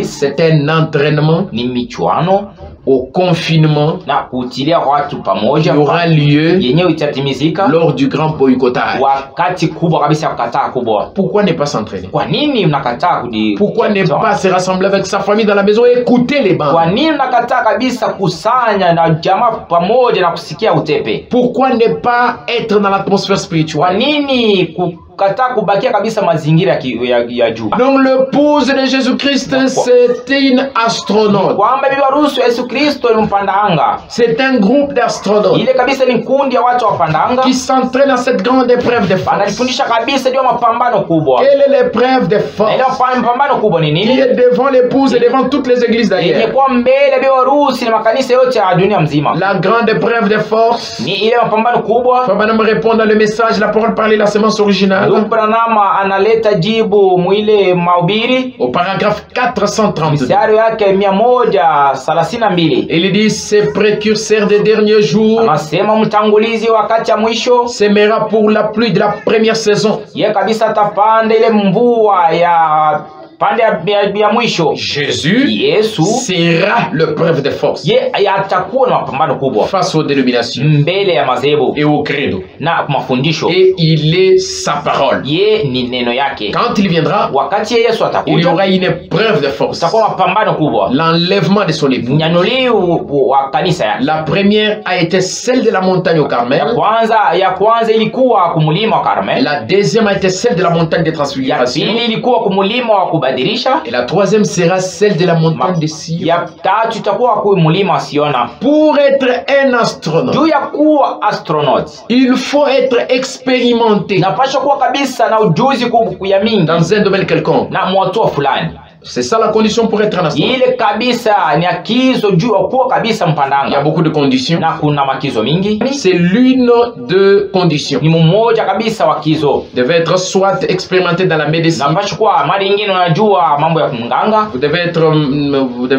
c'est un entraînement ni michuano au confinement na kutilia watu pamoja, qui aura lieu yenyewe itatimizika lors du grand boycottage. Wakati kubwa kabisa kukataa kubwa. Pourquoi ne pas s'entraîner? Kwa nini mnakataa Pourquoi ne pas se rassembler avec sa famille dans la maison et écouter les bandes? Kwa nini mnakataa kabisa kusanya na jamaa pamoja na kusikia utepe? Pourquoi ne pas être dans l'atmosphère spirituelle? Kwa nini kata kubakia kabisa mazingira ya juu? Donc l'épouse de Jésus-Christ c'était une astronaute. Kwamba bibi harusi wa Yesu Kristo ni mpanda anga. C'est un groupe d'astronautes. Ile kabisa ni kundi ya watu wapanda anga qui s'entraînent dans cette grande épreuve de force. Anafundisha kabisa ndio mapambano kubwa. Quelle est l'épreuve de force? Ile mapambano kubwa ni nini? Qui est devant l'épouse et devant toutes les églises d'ailleurs. Ni kwa mbele bibi harusi na makanisa yote ya dunia mzima. La grande épreuve de force. Ni ile mapambano kubwa. Fabana me répond dans le message la parole parlée la sémence originale. Branhama analeta jibu mwile mahubiri au paragraphe 432. Mstari yake 132. Il dit ce précurseur des derniers jours. Anasema mtangulizi wakati ya mwisho. Semera pour la pluie de la première saison. Ye kabisa tapanda ile mvua ya pande ya mwisho. Jésus sera le preuve de force. Ye atakuwa na mapambano kubwa face aux dénominations, mbele ya madhehebu et au credo, na mafundisho. Et il est sa parole. Ye ni neno yake. Quand il viendra, wakati Yesu atakuja, il y aura une preuve de force. Takuwa mapambano kubwa. L'enlèvement de son époux. Nyanyulio wa kanisa yake. La première a été celle de la montagne au Carmel. Ya kwanza ilikuwa kumulima wa Carmel. La deuxième a été celle de la montagne de transfiguration. Ya pili ilikuwa kumulima wa kubadilisha. Et la troisième sera celle de la montagne de Sion. Ya tatu itakuwa kwa mulima Siona. Pour être un astronaute, juu ya kuwa astronaute, il faut être expérimenté. Napasha kuwa kabisa na ujuzi ya mingi dans un domaine quelconque. Na mwatua fulani. C'est ça la condition pour être un astronaute. Ile kabisa ni akizo juu kwa kabisa mpandanga. Il y a beaucoup de conditions. Na kuna makizo mingi. C'est l'une de conditions. Ni mmoja kabisa wa kizo. Devait être soit expérimenté dans la médecine. Napasha kuwa mara nyingine unajua mambo ya mganga. Vous devez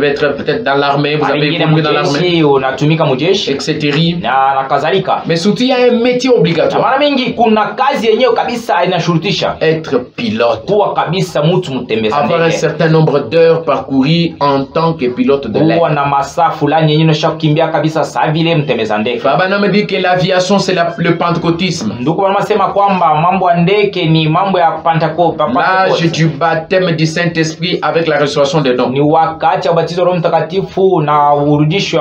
être peut-être dans l'armée, vous avez évolué dans l'armée. Unatumika mujeshi, etc. Na kadhalika. Mais surtout il y a un métier obligatoire. Mara mingi kuna kazi yenyewe kabisa inashurutisha. Être pilote. Kuwa kabisa mtu mtembeza ndege. Avoir un certain nombre d'heures parcourues en tant que pilote de l'air. Na masaa fulani yenyewe unashakimbia kabisa saa vile mtembeza ndege. Baba me dit que l'aviation c'est le pentecôtisme. Ndugu wanasema kwamba mambo ya ndege ni mambo ya Pentecoste. L'âge du baptême du Saint-Esprit avec la résurrection des dons. Ni wakati wa ubatizo wa Roho Mtakatifu na urudisho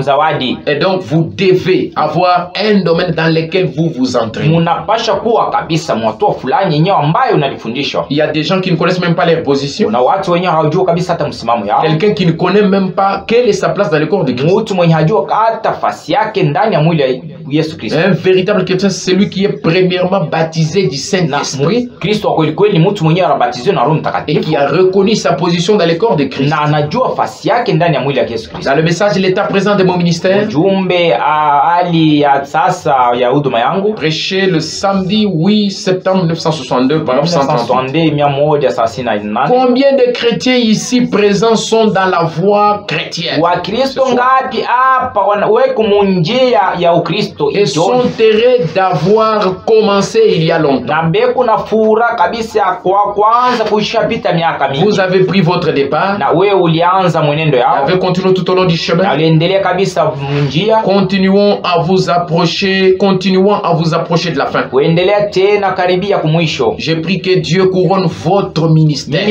zawadi. Et donc vous devez avoir un domaine dans lequel vous vous entraînez. Munapasha kuwa kabisa mwatua fulani yenyewe ambayo unalifundishwa. Il y a des gens qui ne connaissent même pas leur position. Na watu wenyewe hawajui kabisa hata msimamo yao. Quelqu'un qui ne connaît même pas quelle est sa place dans le corps de Christ. Mtu mwenye hajui hata nafasi yake ndani ya mwili wa Yesu Kristo. Un véritable chrétien c'est celui qui est premièrement baptisé du Saint-Esprit. Kristo kwa kweli mtu mwenyewe anabatizwa na Roho Mtakatifu. Et qui a reconnu sa position dans le corps de Christ. Na anajua nafasi yake ndani ya mwili wa Yesu Kristo. Dans le message l'état présent de mon ministère, ujumbe ali ya sasa ya huduma yangu, prêché le samedi 8 septembre 1962 par 1938. Combien de chrétiens ici présents sont dans la voie chrétienne? Wakristo ngapi hapa wanaweka munjia ya Ukristo? et sont heureux d'avoir commencé il y a longtemps. Vous avez pris votre départ. Vous avez continué tout au long du chemin. Continuons à vous approcher de la fin. J'ai pris que Dieu couronne votre ministère,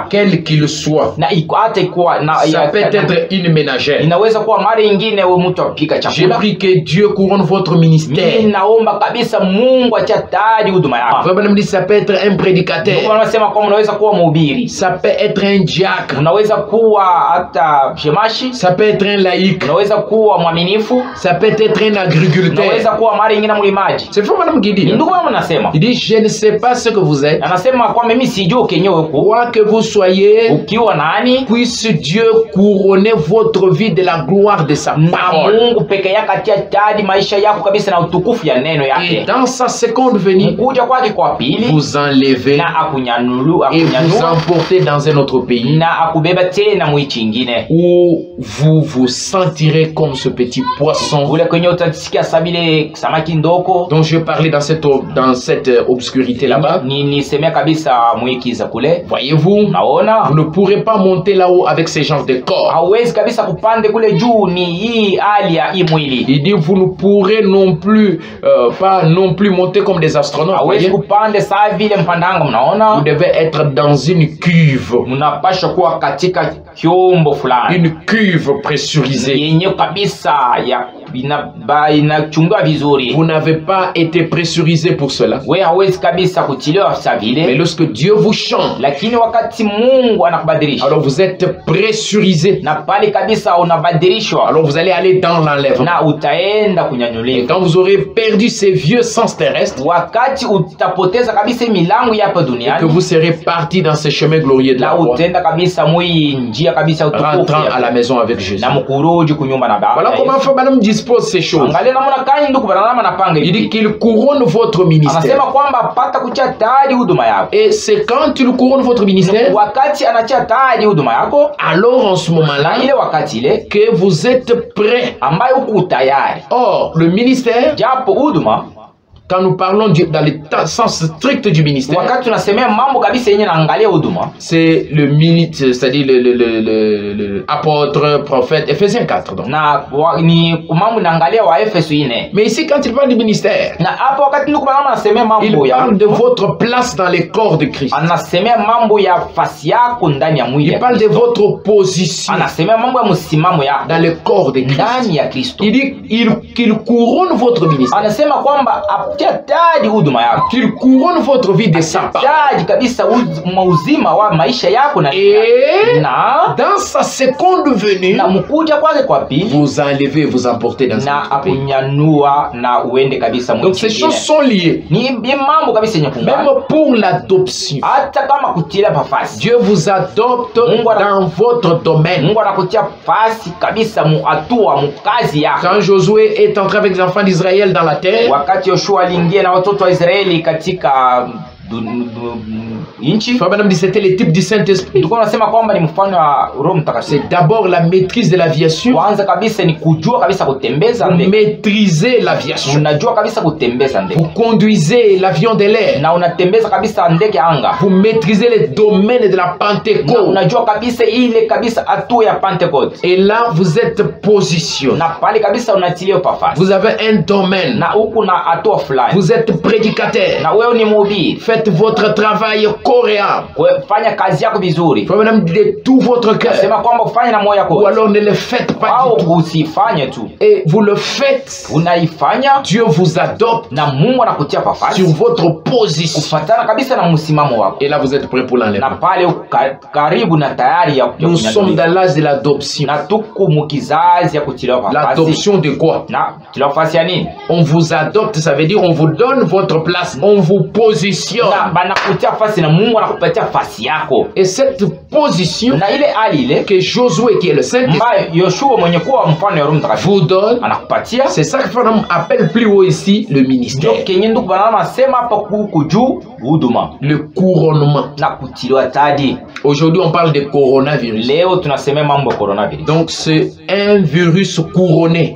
quel qu'il soit. Ça peut être une ménagère. J'ai pris que Dieu couronne votre ministère. Ça peut être un prédicateur. Ça peut être un diacre. Ça peut être un laïc. Ça peut être un agriculteur. C'est faux, madame Guidi. Il dit, je ne sais pas ce que vous êtes. Quoi que vous soyez, puisse Dieu couronner votre vie de la gloire de sa parole. Et dans sa seconde venue, vous enlevez et vous emportez dans un autre pays où vous vous sentirez comme ce petit poisson dont je parlais dans cette obscurité là-bas. Voyez-vous, vous ne pourrez pas monter là-haut avec ces genres de corps. Il dit, vous ne pourrez non plus pas non plus monter comme des astronautes. Vous devez être dans une cuve. Une cuve pressurisée. Vous n'avez pas été pressurisé pour cela. Mais lorsque Dieu vous change, alors vous êtes pressurisé. Alors vous allez aller dans l'enlèvement. Et quand vous aurez perdu ces vieux sens terrestres, et que vous serez parti dans ces chemins glorieux de la croix, rentrant à la maison avec Jésus. Voilà comment Madame dispose ces choses. Il dit qu'il couronne votre ministère. Et c'est quand il couronne votre ministère, alors en ce moment-là, que vous êtes prêt. Or, le ministère, quand nous parlons dans le sens strict du ministère, c'est le ministre, c'est-à-dire le apôtre, prophète, Ephésiens 4. Donc. Mais ici, quand il parle du ministère, il parle de votre place dans les corps de Christ. Il parle de votre position dans le corps de Christ. Il dit qu'il couronne votre ministère. Qu'il couronne votre vie de sa part. Et dans sa seconde venue, vous enlevez et vous emportez dans un autre pays. Donc ces choses sont liées. Même pour l'adoption, Dieu vous adopte dans votre domaine. Quand Josué est entré avec les enfants d'Israël dans la terre, c'était les types du Saint-Esprit. C'est d'abord la maîtrise de l'aviation. Vous maîtrisez l'aviation. Vous conduisez l'avion de l'air. Vous maîtrisez les domaines de la Pentecôte. Et là, vous êtes positionné. Vous avez un domaine. Vous êtes prédicateur. Faites votre travail coréen. De tout votre cœur. Ou alors ne le faites pas du tout. Et vous le faites. Dieu vous adopte sur votre position. Et là vous êtes prêt pour l'enlèvement. Nous sommes dans l'âge de l'adoption. L'adoption de quoi? On vous adopte, ça veut dire on vous donne votre place. On vous positionne. Et cette position que Josué, qui est le Saint-Esprit, vous donne, c'est ça que l'on appelle plus haut ici le ministère. le couronnement. Aujourd'hui, on parle de coronavirus. Donc, c'est un virus couronné.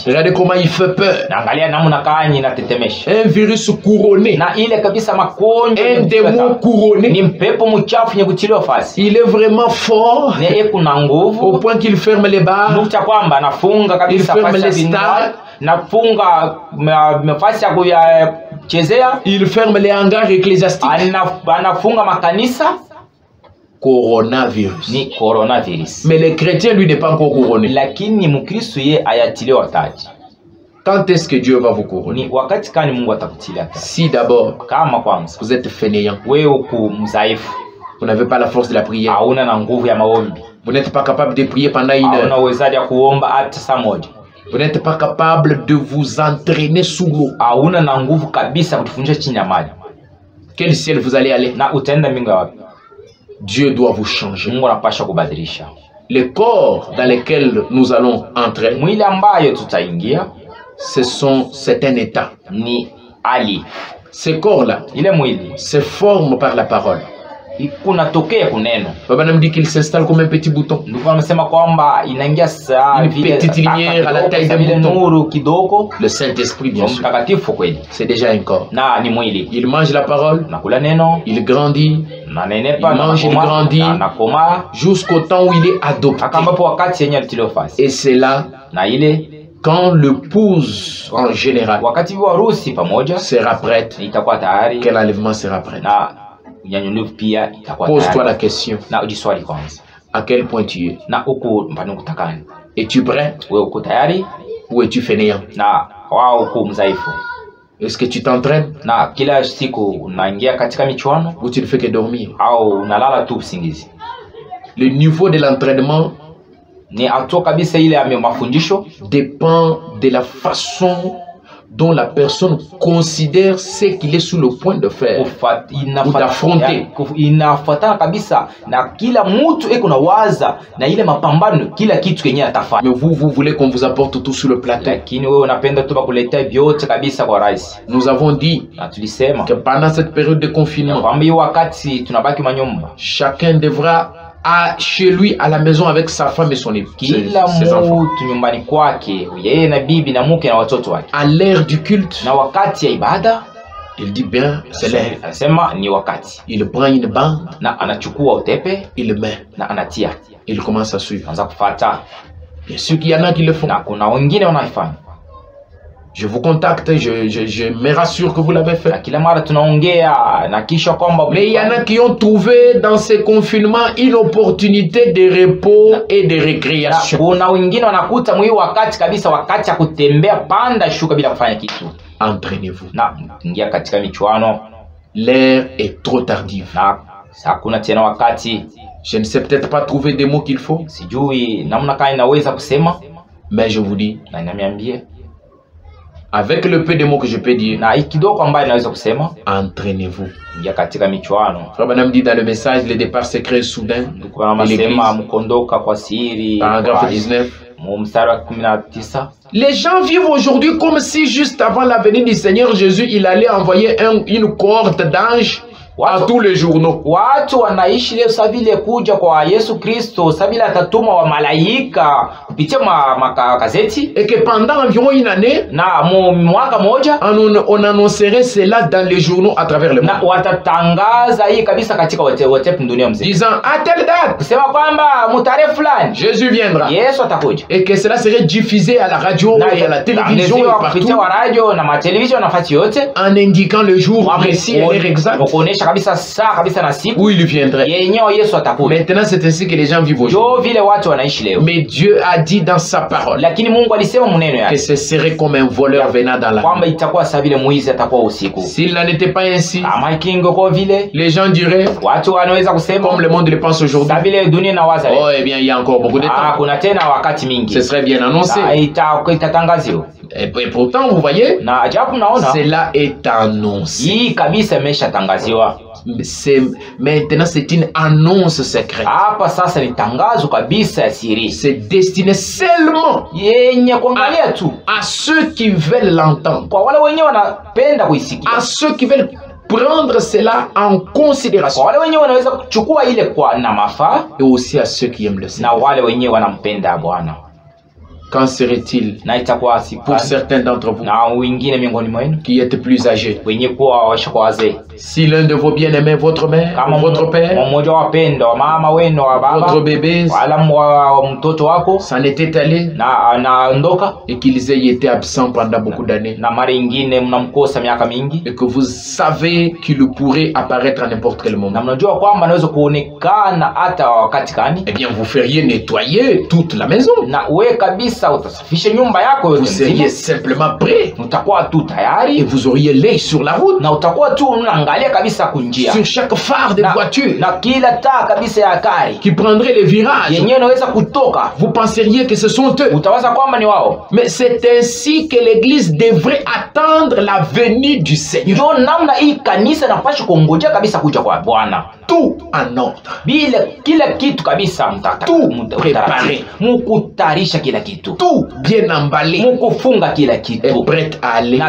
Regardez comment il fait peur. Un virus couronné. Un démon couronné. Il est vraiment fort au point qu'il ferme les bars. Il ferme les stades. Il ferme les hangars ecclésiastiques. Coronavirus. Mais les chrétiens, lui, n'est pas encore couronné. Quand est-ce que Dieu va vous couronner? Si d'abord, vous êtes fainéant. Vous n'avez pas la force de la prière. Vous n'êtes pas capable de prier pendant 1 heure. Vous n'êtes pas capable de vous entraîner sous l'eau. Quel ciel vous allez aller? Dieu doit vous changer. Les corps dans lesquels nous allons entrer, c'est un état. Ces corps-là se forment par la parole. Papa me dit qu'il s'installe comme un petit bouton. Une petite lumière à la taille d'un bouton. Le Saint-Esprit, bien sûr. C'est déjà un corps. Il mange la parole. Il grandit. Il mange, il grandit. Jusqu'au temps où il est adopté. Et c'est là quand l'épouse en général sera prête, que l'enlèvement sera prêt. Pose-toi la question. À quel point tu es? Es-tu prêt? Ou es-tu fainéant? Est-ce que tu t'entraînes? Ou tu ne fais que dormir? Le niveau de l'entraînement dépend de la façon dont la personne considère ce qu'il est sur le point de faire ou d'affronter. Mais vous voulez qu'on vous apporte tout sur le plateau. Nous avons dit que pendant cette période de confinement, chacun devra chez lui à la maison avec sa femme et son époux, ses enfants. À l'heure du culte, il dit bien, c'est l'heure. Il prend une bande, il le met, il commence à suivre. Bien sûr qu'il y en a qui le font. Je vous contacte, je me rassure que vous l'avez fait. Mais il y en a qui ont trouvé dans ces confinements une opportunité de repos et de récréation. Entraînez-vous. L'heure est trop tardive. Je ne sais peut-être pas trouver des mots qu'il faut. Mais je vous dis, avec le peu de mots que je peux dire, entraînez-vous. Frère Branham dit dans le message, le départ secret soudain de l'église, paragraphe 19. Les gens vivent aujourd'hui comme si juste avant la venue du Seigneur Jésus, il allait envoyer une cohorte d'anges à tous les journaux. Watu wanaishi leo savile kuja kwa Yesu Kristo, savile atatuma wa malaika kupitia magazeti. Et que pendant environ une année, mwaka moja, on annoncerait cela dans les journaux à travers le monde. Na watatangaza hii kabisa katika WhatsApp dunia mzima. Disant à telle date, kusema kwamba mutarehe fulani Jésus viendra. Yesu atakuja. Et que cela serait diffusé à la radio et à la télévision et partout. En indiquant le jour précis et l'heure exacte où il viendrait. Maintenant, c'est ainsi que les gens vivent aujourd'hui. Mais Dieu a dit dans sa parole que ce serait comme un voleur venant dans la nuit. S'il n'en était pas ainsi, les gens diraient, comme le monde le pense aujourd'hui, oh, eh bien, il y a encore beaucoup de temps. Ce serait bien annoncé. Et pourtant, vous voyez, cela est annoncé. Maintenant, c'est une annonce secrète. Hapa sasa ni tangazo kabisa ya siri. C'est destiné seulement yenye kuangalia tu à ceux qui veulent l'entendre. Kwa wale wenyewe wanapenda kuisikia. À ceux qui veulent prendre cela en considération. Kwa wale wenyewe wanaweza kuchukua ile kwa na mafaa. Et aussi à ceux qui aiment le Seigneur. Na wale wenyewe wanampenda Bwana. Qu'en serait-il pour certains d'entre vous qui êtes plus âgés? Si l'un de vos bien-aimés, votre mère, votre père, votre bébé s'en était allé et qu'ils aient été absents pendant beaucoup d'années et que vous savez qu'il pourrait apparaître à n'importe quel moment, eh bien vous feriez nettoyer toute la maison. Vous seriez simplement prêt et vous auriez l'œil sur la route, sur chaque phare de voiture qui prendrait les virages. Vous penseriez que ce sont eux. Mais c'est ainsi que l'église devrait attendre la venue du Seigneur. Tout en ordre, tout préparé, tout bien emballé et prêt à aller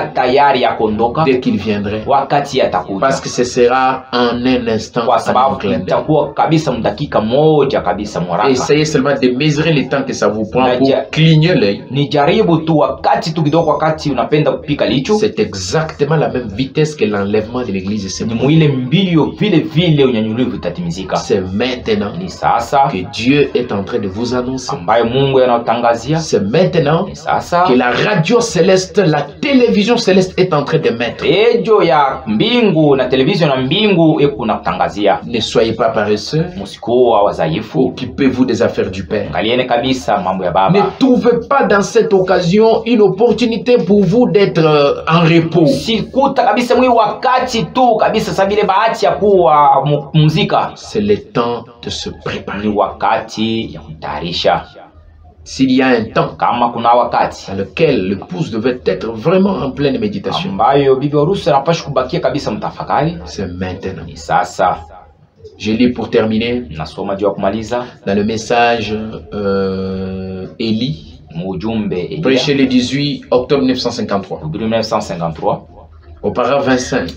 dès qu'il viendrait, parce que ce sera en un instant. Essayez seulement de mesurer le temps que ça vous prend pour cligner l'œil. C'est exactement la même vitesse que l'enlèvement de l'église. C'est maintenant que Dieu est en train de vous annoncer. C'est maintenant que la radio céleste, la télévision céleste est en train de mettre. Ne soyez pas paresseux. Occupez-vous des affaires du Père. Ne trouvez pas dans cette occasion une opportunité pour vous d'être en repos. C'est le temps de se préparer. S'il y a un temps dans lequel l'épouse devait être vraiment en pleine méditation, c'est maintenant. Je lis pour terminer dans le message Élie, prêché le 18 octobre 1953, au paragraphe 25.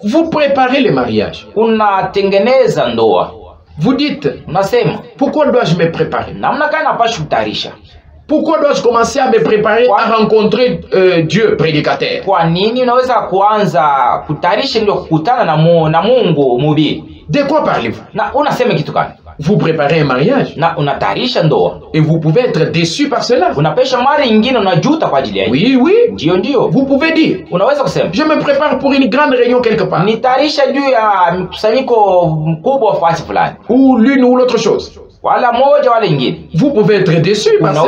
Vous préparez le mariage. Vous dites, pourquoi dois-je me préparer? Pourquoi dois-je commencer à me préparer à rencontrer Dieu, prédicateur? De quoi parlez-vous? Vous préparez un mariage et vous pouvez être déçu par cela. Oui, oui. Vous pouvez dire, je me prépare pour une grande réunion quelque part, ou l'une ou l'autre chose. Vous pouvez être déçu par ça.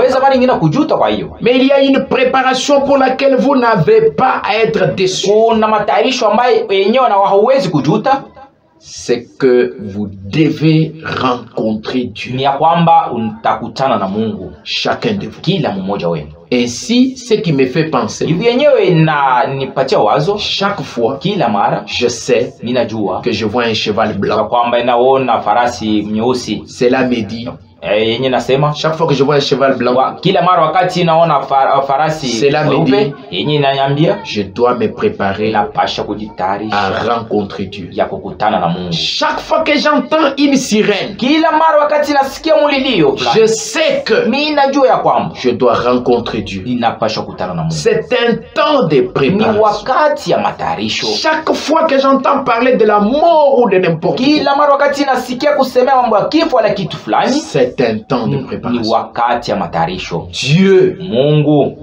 Mais il y a une préparation pour laquelle vous n'avez pas à être déçu. C'est que vous devez rencontrer Dieu. Chacun de vous. Ainsi, ce qui me fait penser, chaque fois, je sais que je vois un cheval blanc. Cela me dit, chaque fois que je vois un cheval blanc, cela me dit, je dois me préparer à rencontrer Dieu. Chaque fois que j'entends une sirène, je sais que je dois rencontrer Dieu. C'est un temps de préparation. Chaque fois que j'entends parler de la mort ou de n'importe quoi, c'est un temps de préparation. Dieu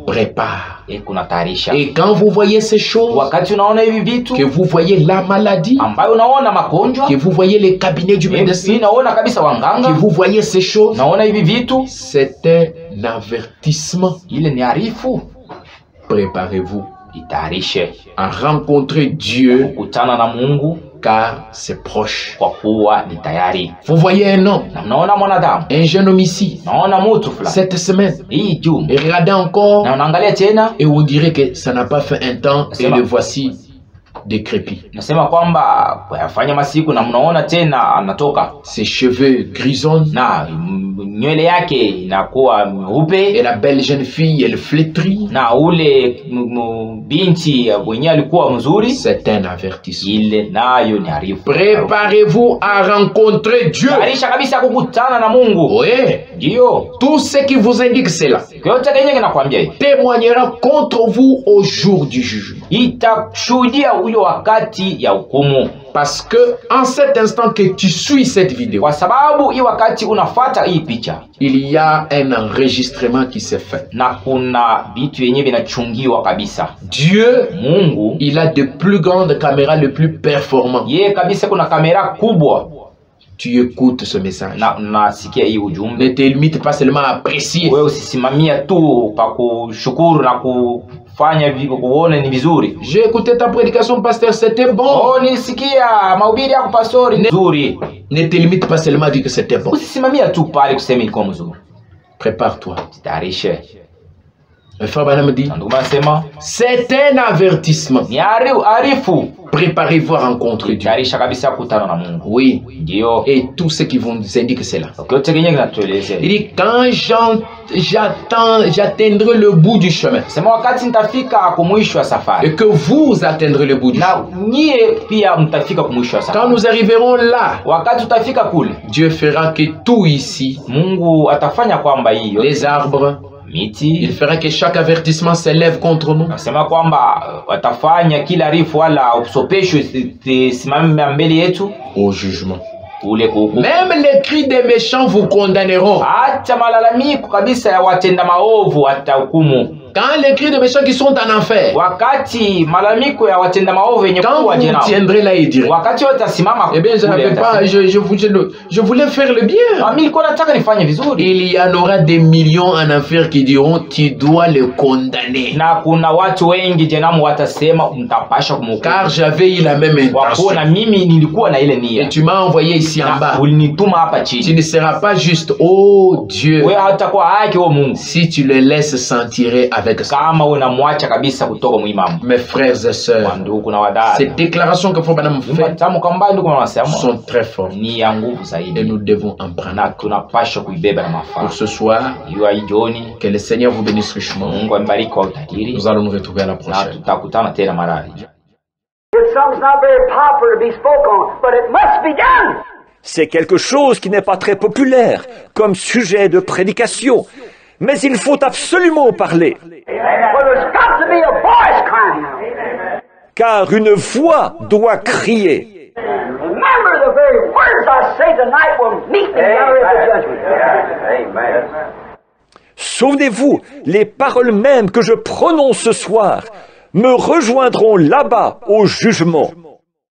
prépare. Et quand vous voyez ces choses, que vous voyez la maladie, que vous voyez les cabinets du médecin, que vous voyez ces choses, c'est un avertissement. Préparez-vous à rencontrer Dieu, car c'est proche. Vous voyez un homme, un jeune homme ici, cette semaine, et regardez encore, et on dirait que ça n'a pas fait un temps, et le voici décrépit. Nasema kwamba yafanya masiku na mnaona tena anatoka. Ses cheveux grisonnent. Na nywele yake inakuwa meupe. Et la belle jeune fille, elle flétrit. Na ule binti mwenye alikuwa mzuri. C'est un avertissement. Ile nayo ni arifu. Préparez-vous à rencontrer Dieu. Tayarisha kabisa kukutana na Mungu. Oui. Ndio. Tout ce qui vous indique cela Yote kenye kinakwambia hivi témoignera contre vous au jour du jugement. Itashuhudia ule wakati ya hukumu. Parce que en cet instant que tu suis cette vidéo, kwa sababu hii wakati unafuata hii picha, il y a un enregistrement qui s'est fait. Na kuna vitu yenye vinachungiwa kabisa. Dieu, Mungu, il a de plus grandes caméras, le plus performant. Yeye kabisa kuna kamera kubwa. Tu écoutes ce message. Nasikia hii ujumbe. Ne te limite pas seulement à apprécier. Wewe usisimamia tu pa kushukuru na kufanya vivyo kuone ni vizuri. J'ai écouté ta prédication, pasteur, c'était bon. Oh, nilisikia mahubiri yako pastori nzuri. Ne te limite pas seulement à dire que c'était bon. Usisimamia tu pale kusema ilikuwa mzuri. Prépare-toi. Tayarishe. Le frère Branham dit, c'est un avertissement. Préparez-vous à rencontrer Dieu. Oui. Et tout ce qui vous indique cela. Il dit, quand j'atteindrai le bout du chemin, et que vous atteindrez le bout du chemin, quand nous arriverons là, Dieu fera que tout ici, les arbres, il fera que chaque avertissement s'élève contre nous. Au jugement. Même les cris des méchants vous condamneront. Quand les cris des méchants qui sont en enfer, quand vous tiendrez là et direz, eh bien je n'avais pas, je voulais faire le bien. Il y en aura des millions en enfer qui diront, tu dois le condamner. Car j'avais eu la même intention. Et tu m'as envoyé ici en bas. Tu ne seras pas juste, oh Dieu, si tu le laisses s'en tirer avec ça. Mes frères et sœurs, ces déclarations que Frère Branham fait sont très fortes et nous devons en prendre. Pour ce soir, que le Seigneur vous bénisse richement. Nous allons nous retrouver à la prochaine. C'est quelque chose qui n'est pas très populaire comme sujet de prédication, mais il faut absolument parler. Car une voix doit crier. Souvenez-vous, les paroles mêmes que je prononce ce soir me rejoindront là-bas au jugement.